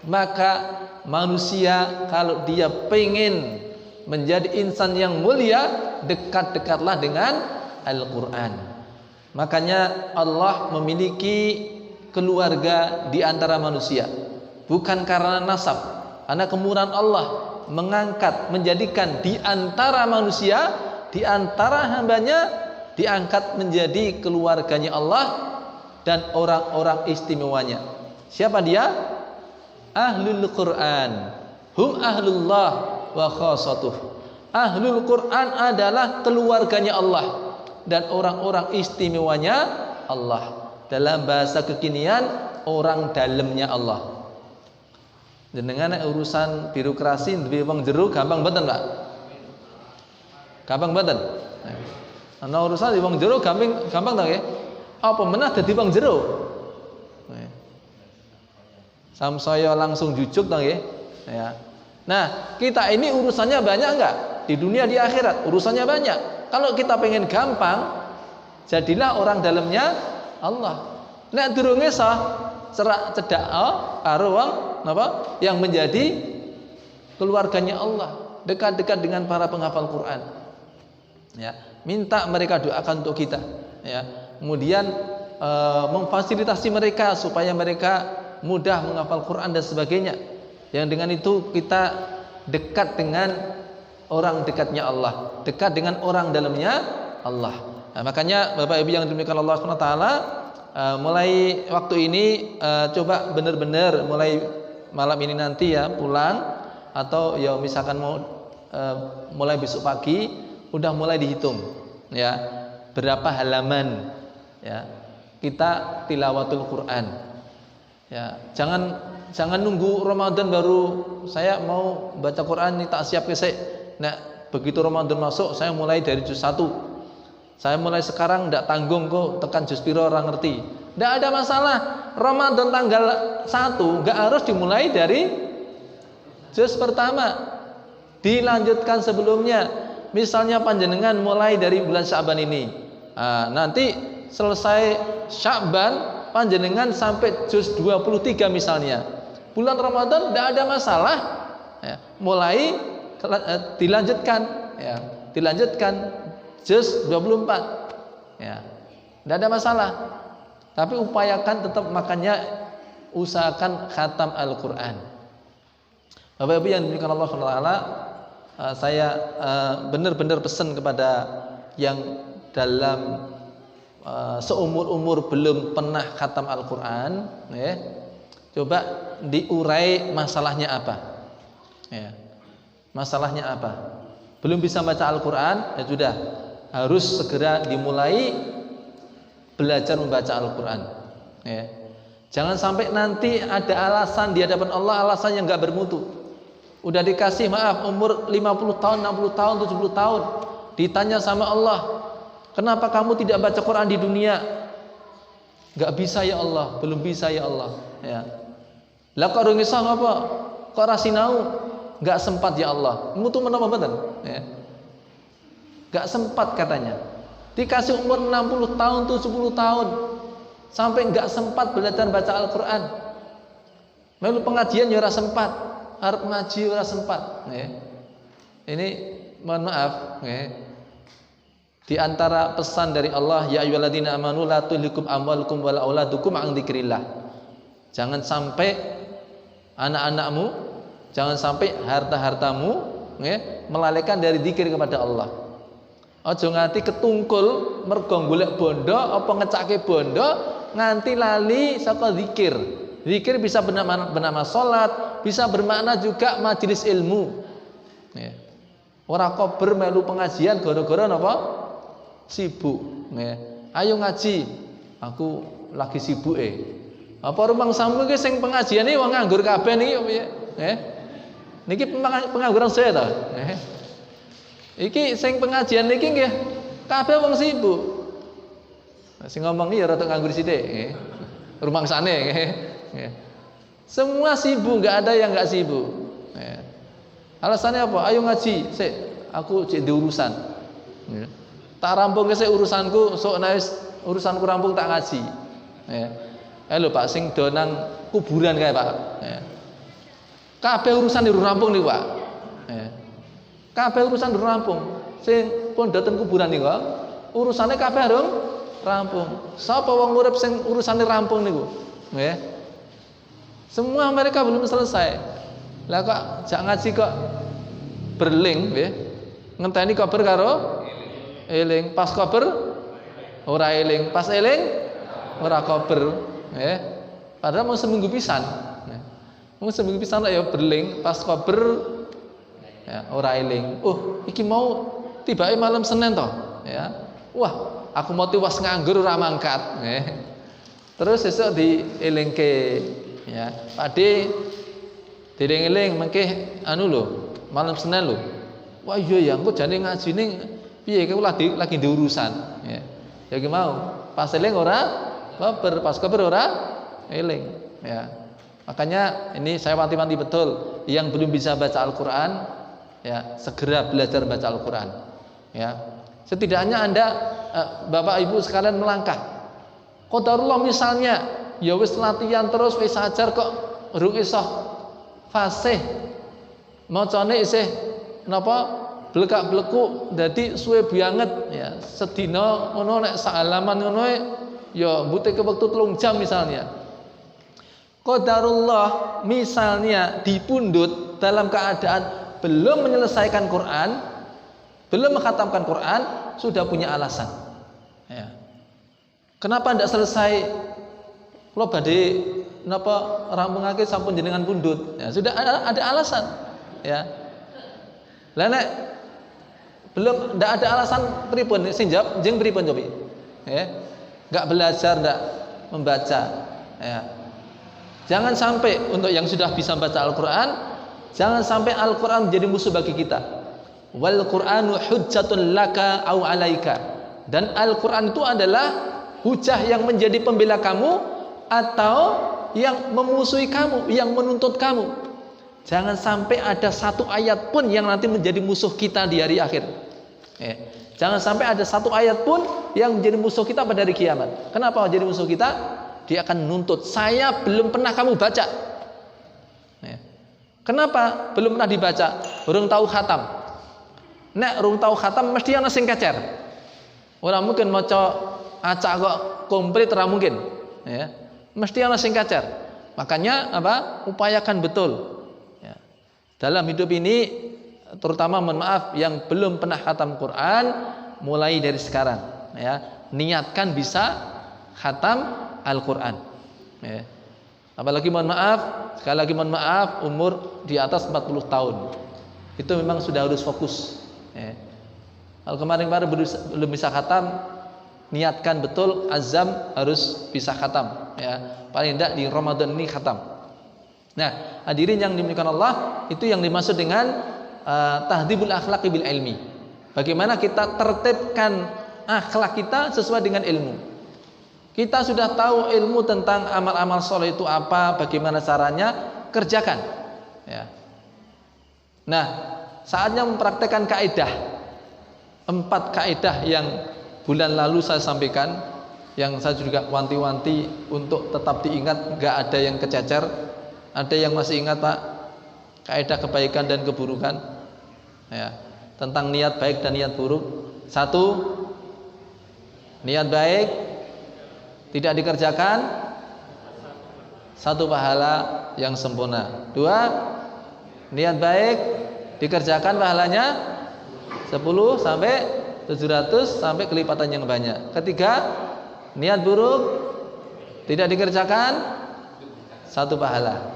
Maka manusia kalau dia pengen menjadi insan yang mulia, dekat-dekatlah dengan Al-Quran. Makanya Allah memiliki keluarga di antara manusia, bukan karena nasab, karena kemurahan Allah mengangkat, menjadikan di antara manusia, di antara hambanya, diangkat menjadi keluarganya Allah dan orang-orang istimewanya. Siapa dia? Ahlul Quran, hum ahlullah wa khasatuh. Ahlul Quran adalah keluarganya Allah dan orang-orang istimewanya Allah. Dalam bahasa kekinian, orang dalamnya Allah. Dengan urusan birokrasi duwe wong jero gampang mboten, Pak? Gampang mboten? Ana urusan di wong jero gampang ta nggih? Apa menah dadi wong jero? Samsaya langsung jujuk ta nggih? Ya. Nah, kita ini urusannya banyak enggak? Di dunia, di akhirat urusannya banyak. Kalau kita pengen gampang, jadilah orang dalamnya Allah. Nek durunge sah cerak cedak karo wong napa yang menjadi keluarganya Allah, dekat-dekat dengan para penghafal Quran. Ya, minta mereka doakan untuk kita, ya. Kemudian memfasilitasi mereka supaya mereka mudah menghafal Quran dan sebagainya. Yang dengan itu kita dekat dengan orang dekatnya Allah, dekat dengan orang dalamnya Allah. Nah, makanya Bapak Ibu yang dimuliakan Allah Subhanahu wa taala, mulai waktu ini coba benar-benar mulai malam ini nanti ya pulang, atau ya misalkan mau mulai besok pagi udah mulai dihitung ya berapa halaman ya kita tilawatul Quran ya. Jangan nunggu Ramadan baru saya mau baca Quran, ini tak siap kesek. Nah, begitu Ramadan masuk saya mulai dari juz 1. Saya mulai sekarang ndak tanggung kok tekan juz piro orang ngerti. Ndak ada masalah. Ramadan tanggal 1 enggak harus dimulai dari juz pertama. Dilanjutkan sebelumnya. Misalnya panjenengan mulai dari bulan Sya'ban ini. Nanti selesai Sya'ban panjenengan sampai juz 23 misalnya. Bulan Ramadan ndak ada masalah. Ya, mulai dilanjutkan ya. Dilanjutkan juz 24 ya, tidak ada masalah. Tapi upayakan tetap, makanya usahakan khatam Al-Quran. Bapak Ibu yang dimuliakan Allah SWT, saya benar-benar pesan kepada yang dalam seumur-umur belum pernah khatam Al-Quran ya, coba diurai masalahnya apa ya. Masalahnya apa? Belum bisa baca Al-Quran, ya sudah, harus segera dimulai belajar membaca Al-Quran ya. Jangan sampai nanti ada alasan di hadapan Allah, alasan yang gak bermutu. Udah dikasih maaf umur 50 tahun, 60 tahun, 70 tahun, ditanya sama Allah, kenapa kamu tidak baca Quran di dunia? Gak bisa ya Allah, belum bisa ya Allah ya. Lah kok ngisah apa? Kok rasinau? Gak sempat ya Allah. Mutu menapa mboten? Ya. Gak sempat katanya. Dikasih umur 60 tahun, 70 tahun, sampai gak sempat belajar baca Al-Quran. Melu pengajian ya ora sempat, arep ngaji ora sempat. Ya. Ini mohon maaf. Ya. Di antara pesan dari Allah, ya ayyuhalladzina amanu la tulhikum amwalukum wala auladukum an dzikrillah. Jangan sampai anak-anakmu, jangan sampai harta-hartamu ya, melalaikan dari zikir kepada Allah. Aja nganti ketungkul mergo golek bondo apa ngecake bondo nganti lali saka zikir. Zikir bisa bernama salat, bisa bermakna juga majelis ilmu. Ya. Ora kober melu pengajian gara-gara napa? Sibuk. Ya. Ayo ngaji. Aku lagi sibuk Apa rumang samu iki sing pengajian iki wong nganggur kabeh niki apa ya? Niki pengangguran saya ta. Iki sing pengajian niki nggih kabeh wong sibuk. Sing ngomong iki ya rada nganggur sithik. Rumangsane nggih. Semua sibuk, enggak ada yang enggak sibuk. Alasannya apa? Ayo ngaji, sik aku cek di urusan. Tak rampung sik urusanku, sok nek urusanku rampung tak ngaji. Lho Pak sing do nang kuburan kae Pak. Kabeh urusan di rampung niku, Pak. Kabeh urusan di rampung. Sing pun dateng kuburan niku, urusane kabeh durung rampung. Sapa wong urip sing urusane rampung niku? Nggih. Semua mereka belum selesai. Lah kok jak ngaji kok berling nggih. Ngenteni kober karo eling. Pas kober ora eling, pas eling ora kober, nggih. Padahal mau seminggu pisan. Mau seminggu pisan ya berling, pas kober ya ora eling. Oh, iki mau tibake malam Senin toh, ya. Wah, aku mau tiwas nganggur ora mangkat, nggih. Terus sesuk dielingke, ya. Pakde direng-eling mengke anu lho, malam Senin lho. Wah iya ya, engko jane ngajine piye kowe lagi di urusan, ya. Ya ki mau, pas eling ora kober, pas kober ora eling, ya. Makanya ini saya wanti-wanti betul, yang belum bisa baca Al-Qur'an, ya, segera belajar baca Al-Qur'an, ya. Setidaknya Anda Bapak Ibu sekalian melangkah. Qadarullah misalnya, ya wis latihan terus wis ajar kok urung iso fasih. Macane isih napa blekak-bleku dadi suwe banget, ya. Sedina ngono nek sak halaman ngono ya mbutuhke wektu 3 jam misalnya. Qadarullah misalnya dipundhut dalam keadaan belum menyelesaikan Quran, belum mengkhatamkan Quran, sudah punya alasan, ya. Kenapa tidak selesai? Kalau badhe napa rampungake sampun jenengan pundhut, ya sudah ada alasan, ya. Lah nek belum ndak ada alasan pripun sing jawab jeung pripun cobi, ya. Enggak belajar, enggak membaca, ya. Jangan sampai untuk yang sudah bisa baca Al-Qur'an, jangan sampai Al-Qur'an menjadi musuh bagi kita. Wal Qur'anu hujjatun laka au alaika. Dan Al-Qur'an itu adalah hujah yang menjadi pembela kamu atau yang memusuhi kamu, yang menuntut kamu. Jangan sampai ada satu ayat pun yang nanti menjadi musuh kita di hari akhir. Jangan sampai ada satu ayat pun yang menjadi musuh kita pada hari kiamat. Kenapa menjadi musuh kita? Dia akan nuntut. Saya belum pernah kamu baca. Kenapa belum pernah dibaca? Urung tahu khatam. Nek urung tahu khatam mesti ana sing kecer. Ora mungkin maca acak kok komplit, ora mungkin, ya. Mesti ana sing kecer. Makanya apa? Upayakan betul, ya. Dalam hidup ini terutama mohon maaf yang belum pernah khatam Quran, mulai dari sekarang, ya. Niatkan bisa khatam Al-Quran, ya. Apalagi mohon maaf, sekali lagi mohon maaf, umur di atas 40 tahun itu memang sudah harus fokus, ya. Kalau kemarin-kemarin belum bisa khatam, niatkan betul, azam harus bisa khatam, ya. Paling tidak di Ramadan ini khatam. Nah, hadirin yang dimuliakan Allah, itu yang dimaksud dengan tahdhibul akhlaqi bil ilmi. Bagaimana kita tertibkan akhlak kita sesuai dengan ilmu. Kita sudah tahu ilmu tentang amal-amal soleh itu apa, bagaimana caranya, kerjakan, ya. Nah, saatnya mempraktekkan kaidah 4 kaidah yang bulan lalu saya sampaikan, yang saya juga wanti-wanti untuk tetap diingat, nggak ada yang kececer. Ada yang masih ingat Pak? Kaidah kebaikan dan keburukan, ya. Tentang niat baik dan niat buruk. 1, niat baik tidak dikerjakan 1 pahala yang sempurna. 2, niat baik dikerjakan pahalanya 10 sampai 700 sampai kelipatan yang banyak. 3, niat buruk tidak dikerjakan 1 pahala.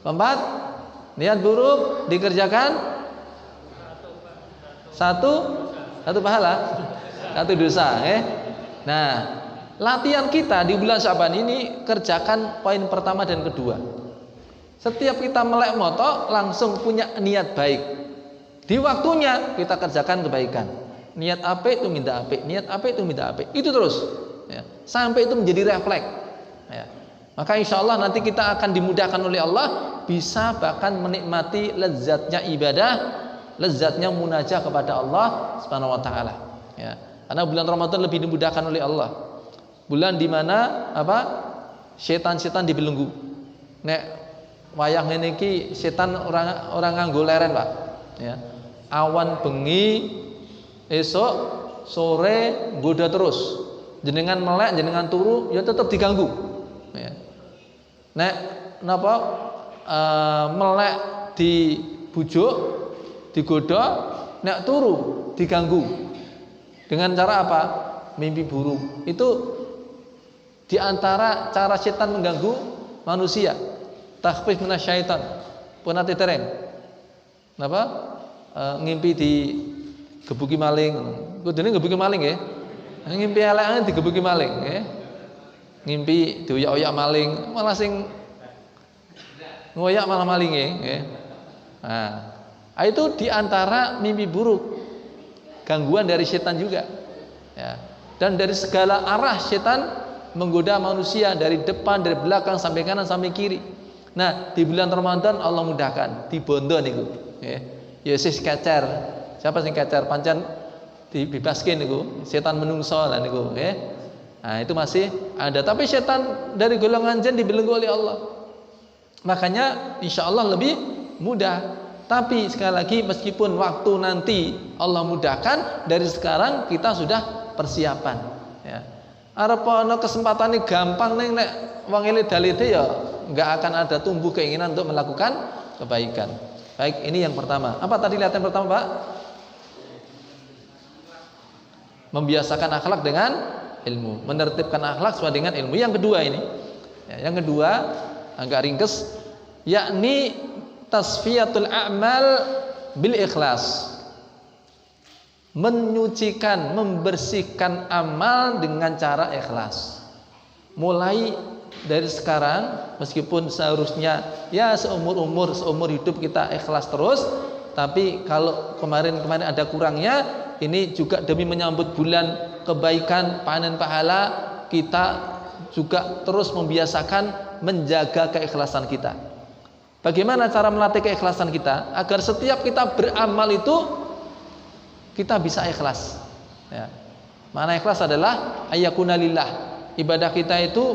4, niat buruk dikerjakan 1 pahala, 1 dosa, Nah, latihan kita di bulan Syaban ini kerjakan poin pertama dan kedua. Setiap kita melek moto langsung punya niat baik. Di waktunya kita kerjakan kebaikan. Niat apik itu minta apik, niat apik itu minta apik. Itu terus, ya. Sampai itu menjadi refleks, ya. Maka insya Allah nanti kita akan dimudahkan oleh Allah, bisa bahkan menikmati lezatnya ibadah, lezatnya munajah kepada Allah Subhanahu wa taala, ya. Karena bulan Ramadan lebih dimudahkan oleh Allah. Bulan di mana apa? Setan-setan dibelenggu. Nek wayah ngene iki setan orang nganggo leren, Pak. Ya. Awan bengi, esok sore goda terus. Jenengan melek, jenengan turu, ya tetap diganggu. Ya. Nek napa melek dibujuk, digoda, nek turu diganggu. Dengan cara apa? Mimpi buruk. Itu diantara cara setan mengganggu manusia. Takhfif minasyaitan. Punate tereng. Napa? Ngimpi di gebuki maling. Kudune gebuki maling nggih. Ngimpi elek digebuki maling nggih. Ngimpi dioyak-oyak maling, malah sing ngoyak malah maling nggih. Nah, itu diantara mimpi buruk. Gangguan dari setan juga. Ya. Dan dari segala arah setan menggoda manusia dari depan, dari belakang, sampai kanan, sampai kiri. Nah, di bulan Ramadan Allah mudahkan, dibondo niku. Ya sis kecer. Siapa sing kecer? Pancen dibebaskan niku, setan menungso lah niku, Nah, itu masih ada. Tapi setan dari golongan jin dibelenggu oleh Allah. Makanya insya Allah lebih mudah. Tapi sekali lagi meskipun waktu nanti Allah mudahkan, dari sekarang kita sudah persiapan. Ya. Arep ana kesempatan ini gampang ning nek wong elite-elite ya enggak akan ada tumbuh keinginan untuk melakukan kebaikan. Baik, ini yang pertama. Apa tadi latihan pertama, Pak? Membiasakan akhlak dengan ilmu, menertibkan akhlak sesuai dengan ilmu. Yang kedua ini, yang kedua agak ringkes, yakni tasfiyatul a'mal bil ikhlas. Menyucikan, membersihkan amal dengan cara ikhlas. Mulai dari sekarang, meskipun seharusnya ya seumur hidup kita ikhlas terus, tapi kalau kemarin ada kurangnya, ini juga demi menyambut bulan kebaikan, panen pahala, kita juga terus membiasakan menjaga keikhlasan kita. Bagaimana cara melatih keikhlasan kita agar setiap kita beramal itu kita bisa ikhlas. Ya. Makna ikhlas adalah ayyakuna lillah. Ibadah kita itu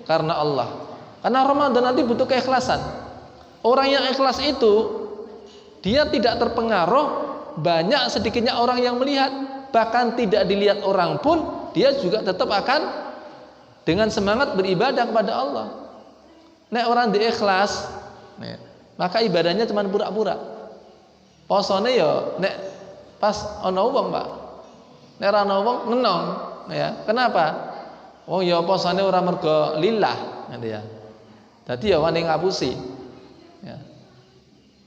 karena Allah. Karena Ramadan nanti butuh keikhlasan. Orang yang ikhlas itu dia tidak terpengaruh banyak sedikitnya orang yang melihat, bahkan tidak dilihat orang pun dia juga tetap akan dengan semangat beribadah kepada Allah. Nek orang diikhlas, maka ibadahnya cuma pura-pura. Posone ya nek pas ana wong, Pak. Nek ora ana wong ngenong, ya. Kenapa? Oh ya posane ora mergo lillah, gitu ya. Dadi ya wani ngapusi. Ya.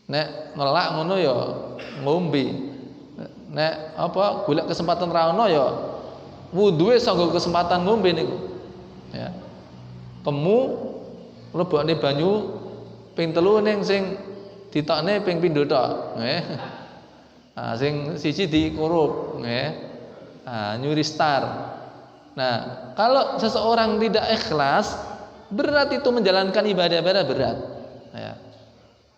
Nek ngelak ngono ya ngombe. Nek apa golek kesempatan ra ono ya wuduhe sanggo kesempatan ngombe niku. Ya. Temu lebokne banyu ping 3 ning sing ditokne ping pindho tok, nggih. Nah, sing siji dikurup, nggih. Nah, nyuri star. Nah, kalau seseorang tidak ikhlas, berat itu menjalankan ibadah-ibadah berat. Ya.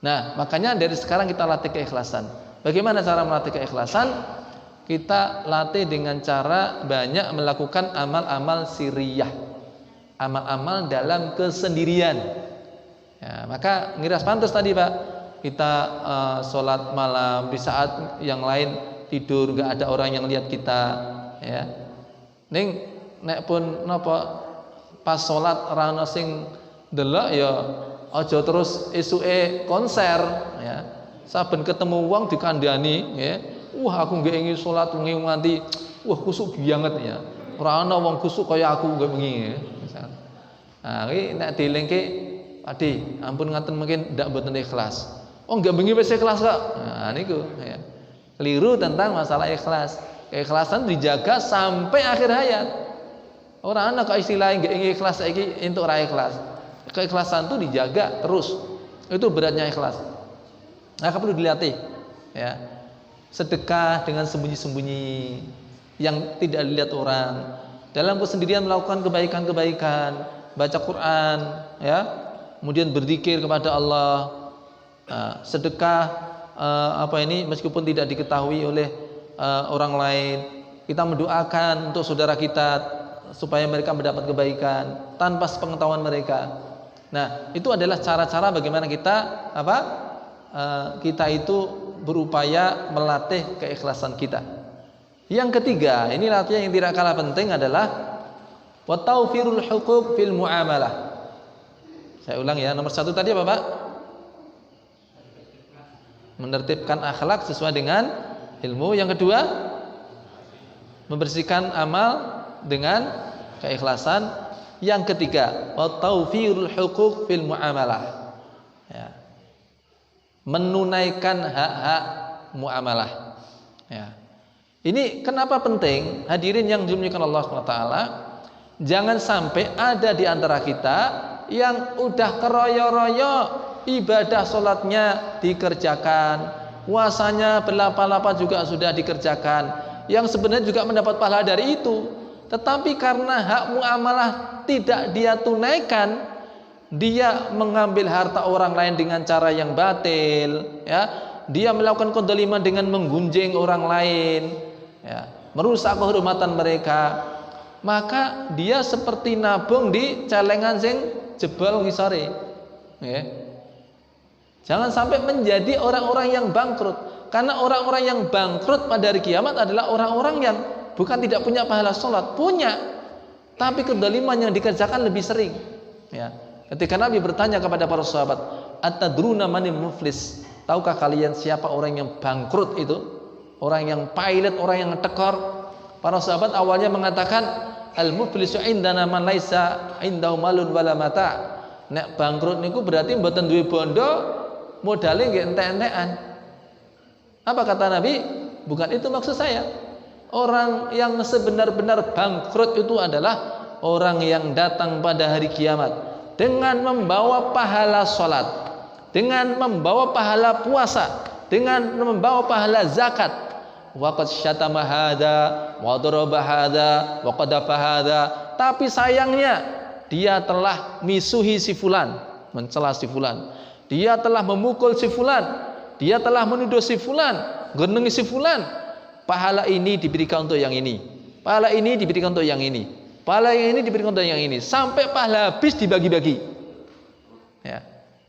Nah, makanya dari sekarang kita latih keikhlasan. Bagaimana cara melatih keikhlasan? Kita latih dengan cara banyak melakukan amal-amal sirriyah, amal-amal dalam kesendirian. Ya, maka ngiras pantas tadi, Pak. Kita sholat malam di saat yang lain tidur, gak ada orang yang lihat kita. Ya, ning nek pun napa pas sholat rano sing delok ya aja terus esuke konser, ya. Saben ketemu wong dikandani, ya. Wah aku nggak ingin sholat nganti wah kusuk banget, ya. Ora ana wong kusuk kaya aku nggak ingin, ya. Nah, iki nek dilengke Adi, ampun ngaten mungkin ndak mboten ikhlas. Oh nggak bengi wis ikhlas kok. Nah niku, ya. Keliru tentang masalah ikhlas. Keikhlasan dijaga sampai akhir hayat. Orang anak kok istilahnya nggak ingin ikhlas saiki entuk ora ikhlas. Keikhlasan itu dijaga terus. Itu beratnya ikhlas. Nah, perlu dilatih, ya. Sedekah dengan sembunyi-sembunyi yang tidak dilihat orang. Dalam kesendirian melakukan kebaikan-kebaikan, baca Quran, ya. Kemudian berzikir kepada Allah. Nah, sedekah meskipun tidak diketahui oleh orang lain, kita mendoakan untuk saudara kita supaya mereka mendapat kebaikan tanpa sepengetahuan mereka. Nah, itu adalah cara-cara bagaimana kita kita itu berupaya melatih keikhlasan kita. Yang ketiga, ini latihan yang tidak kalah penting adalah wa tawfirul huquq fil muamalah. Saya ulang ya, nomor 1 tadi apa, Pak? Menertibkan akhlak sesuai dengan ilmu. Yang kedua, membersihkan amal dengan keikhlasan. Yang ketiga, wa tawfirul huquq fil muamalah. Ya. Menunaikan hak-hak muamalah. Ya. Ini kenapa penting? Hadirin yang dimuliakan Allah SWT, jangan sampai ada di antara kita yang udah keroyo-royo ibadah sholatnya dikerjakan, puasanya berlapa-lapa juga sudah dikerjakan, yang sebenarnya juga mendapat pahala dari itu, tetapi karena hak muamalah tidak dia tunaikan, dia mengambil harta orang lain dengan cara yang batil, ya, dia melakukan kedzaliman dengan menggunjing orang lain, ya, merusak kehormatan mereka, maka dia seperti nabung di celengan sing jebol ngisore, ya. Jangan sampai menjadi orang-orang yang bangkrut, karena orang-orang yang bangkrut pada hari kiamat adalah orang-orang yang bukan tidak punya pahala sholat, punya, tapi kedzaliman yang dikerjakan lebih sering. Ya. Ketika Nabi bertanya kepada para sahabat, "Atadruna manil muflis?" Tahukah kalian siapa orang yang bangkrut itu? Orang yang pailet, orang yang tekor. Para sahabat awalnya mengatakan, "Al-muflisu indana man laisa indahu malun wala mata." Nek bangkrut niku berarti mboten duwe bondo, modalnya nggih entek-entekan. Apa kata Nabi? Bukan itu maksud saya. Orang yang sebenar-benar bangkrut itu adalah orang yang datang pada hari kiamat dengan membawa pahala sholat, dengan membawa pahala puasa, dengan membawa pahala zakat. Waqad syatama hadza wa daraba hadza wa qadafa hadza. Tapi sayangnya dia telah misuhi si fulan, mencela si fulan. Dia telah memukul si fulan, dia telah menuduh si fulan, genengi si fulan. Pahala ini diberikan untuk yang ini, pahala ini diberikan untuk yang ini, pahala yang ini diberikan untuk yang ini, sampai pahala habis dibagi-bagi. Ya.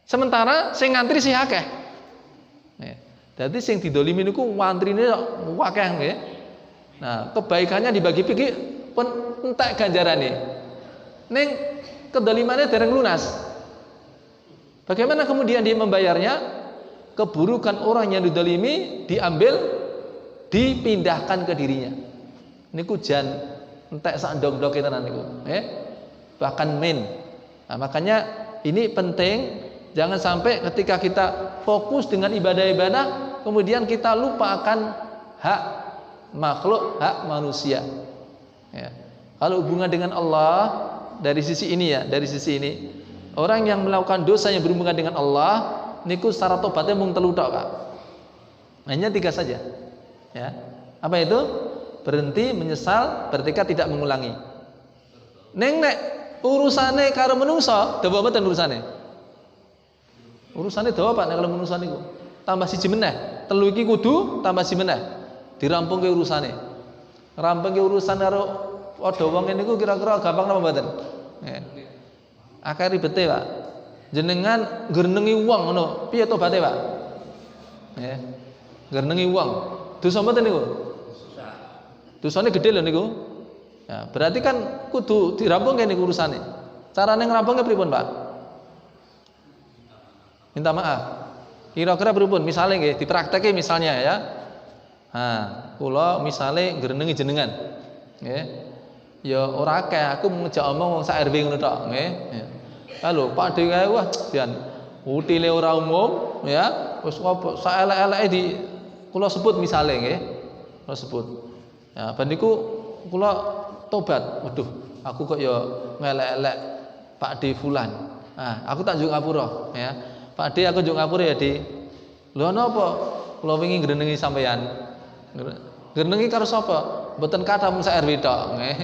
Sementara sing ngantri si akeh. Ya. Jadi sing didolimi niku ngantrine akeh nggih. Nah, kebaikannya dibagi-bagi pun entek ganjarane. Ning kedolimannya dereng lunas. Bagaimana kemudian dia membayarnya? Keburukan orang yang didolimi diambil, dipindahkan ke dirinya. Niku jan entek sak ndok-ndok tenan niku, bahkan min. Nah, makanya ini penting, jangan sampai ketika kita fokus dengan ibadah-ibadah kemudian kita lupa akan hak makhluk, hak manusia. Ya. Kalau hubungan dengan Allah dari sisi ini ya, dari sisi ini, orang yang melakukan dosa yang berhubungan dengan Allah niku secara tobatnya mung telu tok, Pak. Hanya 3 saja. Ya. Apa itu? Berhenti, menyesal, bertekad tidak mengulangi. Neng nek urusane karo menungso, dawa mboten urusane. Urusane dawa Pak nek kalau menungso niku. Tambah siji meneh, telu iki kudu tambah siji meneh. Dirampungke urusane. Rampungke urusan karo padha wong niku kira-kira gampang napa mboten? Ya. Akeh ribete, Pak. Jenengan ngrenengi wong ngono, piye tobaté, Pak? Ya. Ngrenengi wong. Dosa mboten niku? Dosane gede lho niku. Ya, berarti kan kudu dirampungke niku urusane. Carane ngrampungke pripun, Pak? Minta maaf. Kira-kira pripun? Misale nggih dipraktekke misalnya ya. Nah, kula misale ngrenengi jenengan. Nggih. Ya ora akeh, aku ngejak omong wong sak RW ngono tok, nggih. Ya. Halo, Pak Dewi wah jan utile ora umum ya. Wis apa saelek-eleke di kula sebut misalnya nggih. Kula sebut. Ya, ben niku kula tobat. Waduh, aku kok ya ngelek-elek Pak D fulan. Nah, aku tak njuk ngapura ya. Pak D aku njuk ngapura ya, Di. Lho napa? Kula wingi ngrenengi sampean. Ngrenengi karo sapa? Mboten kathah mung sak RW tok, nggih.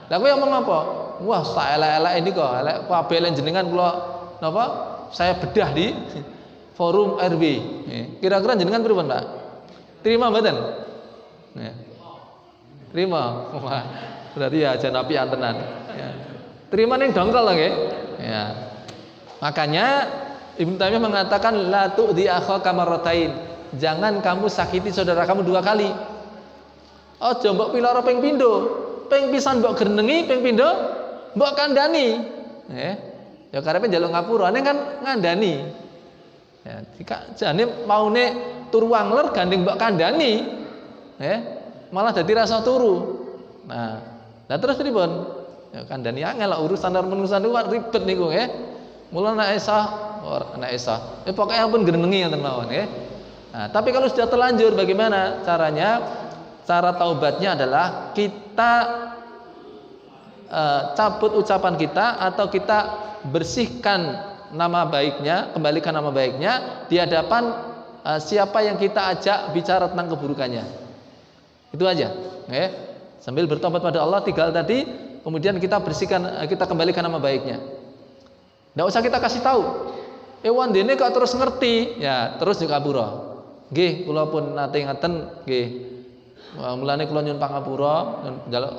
Lah kowe omong apa? Wah, saelek-elek ini kok, elek kabeh jenengan kula napa? Saya bedah di forum RW. Kira-kira jenengan pripun, Pak? Terima mboten? Ya. Terima. Wah, berarti ya aja napi antenan. Ya. Terima ning dongkol nggih. Ya. Makanya Ibnu Taimiyah mengatakan la tu'dhi akhaka marratain. Jangan kamu sakiti saudara kamu 2 kali. Aja mbok piloro ping pindho. Ping pisan mbok grenengi, ping pindho mbok kandhani. Ya karepe njaluk ngapura ning kan ngandani. Ya, jika jane maune turu wangler gandeng mbok kandhani. Malah dadi rasa turu. Nah, lah terus pripun? Ya kandhani angel urusan manusa niku ribet niku nggih. Mula nek esah, pokoke ampun grenengi ngoten mawon nggih. Nah, tapi kalau sudah terlanjur bagaimana caranya? Cara taubatnya adalah kita cabut ucapan kita atau kita bersihkan nama baiknya, kembalikan nama baiknya di hadapan siapa yang kita ajak bicara tentang keburukannya. Itu aja, nggih. Sambil bertobat pada Allah 3 hal tadi, kemudian kita bersihkan, kita kembalikan nama baiknya. Nggak usah kita kasih tahu. Wandene kok terus ngerti, ya terus juga ngapura. Nggih, kula pun nate ngaten nggih. Mulane kula nyuwun pangapura, njaluk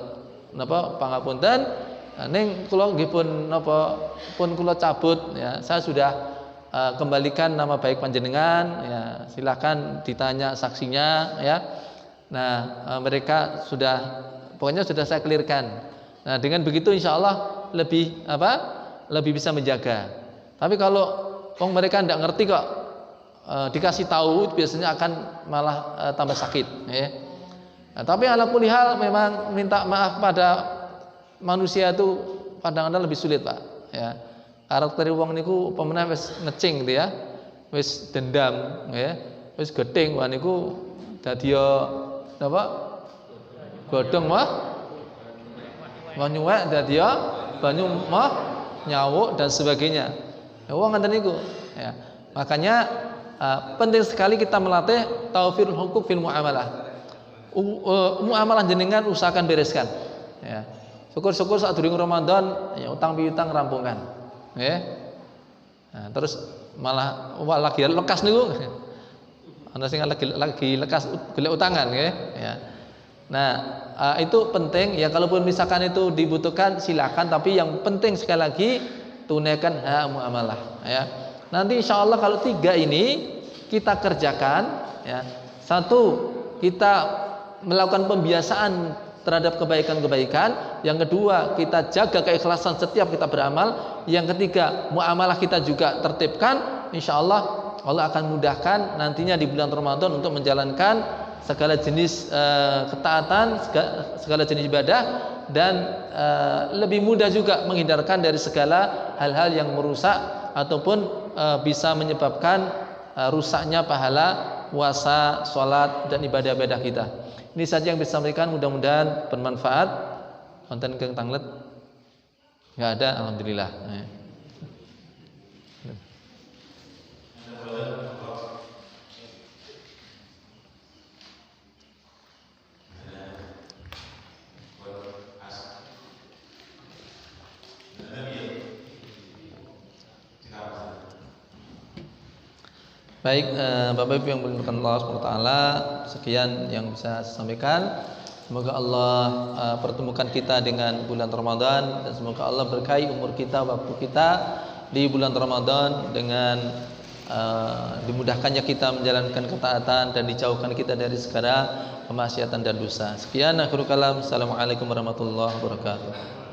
napa pangapunten. Ning kula nggih pun napa pun kula cabut ya. Saya sudah kembalikan nama baik panjenengan ya. Silakan ditanya saksinya ya. Nah, mereka sudah pokoknya sudah saya clearkan. Nah, dengan begitu insyaallah lebih lebih bisa menjaga. Tapi kalau mereka tidak ngerti kok dikasih tahu biasanya akan malah tambah sakit ya. Nah, tapi ala kulli hal memang minta maaf pada manusia itu kadang-kadang lebih sulit Pak ya. Karakter wong niku pemenah wis ngecing gitu ya. Wis dendam ya. Wis gething wah niku dadi napa? Godhong mah nyuwek dadi banyu mah nyawuk dan sebagainya. Wong ngoten niku ya. Makanya penting sekali kita melatih tawfirul hukuk fil muamalah. Muamalah jenengan usahakan bereskan ya. Syukur-syukur saat durung Ramadan ya utang piutang rampungkan ya. Nah, terus malah lagi lekas niku. Ana sing lagi lekas golek utangan ya. Nah, itu penting ya, kalaupun misalkan itu dibutuhkan silakan, tapi yang penting sekali lagi tunaikan hak muamalah ya. Nanti insya Allah kalau 3 ini kita kerjakan ya. 1, kita melakukan pembiasaan terhadap kebaikan-kebaikan. Yang kedua, kita jaga keikhlasan setiap kita beramal. Yang ketiga, muamalah kita juga tertibkan. Insya Allah Allah akan mudahkan nantinya di bulan Ramadan untuk menjalankan segala jenis ketaatan, segala jenis ibadah, dan lebih mudah juga menghindarkan dari segala hal-hal yang merusak ataupun bisa menyebabkan rusaknya pahala puasa, sholat, dan ibadah-ibadah kita. Ini saja yang bisa sampaikan, mudah-mudahan bermanfaat. Konten Kang Tanglet nggak ada, alhamdulillah. Baik, Bapak Ibu yang dimuliakan Allah SWT, sekian yang bisa saya sampaikan. Semoga Allah pertemukan kita dengan bulan Ramadan, dan semoga Allah berkahi umur kita, waktu kita di bulan Ramadan dengan dimudahkannya kita menjalankan ketaatan dan dijauhkan kita dari segala kemaksiatan dan dosa. Sekian, akhirul kalam. Assalamualaikum warahmatullahi wabarakatuh.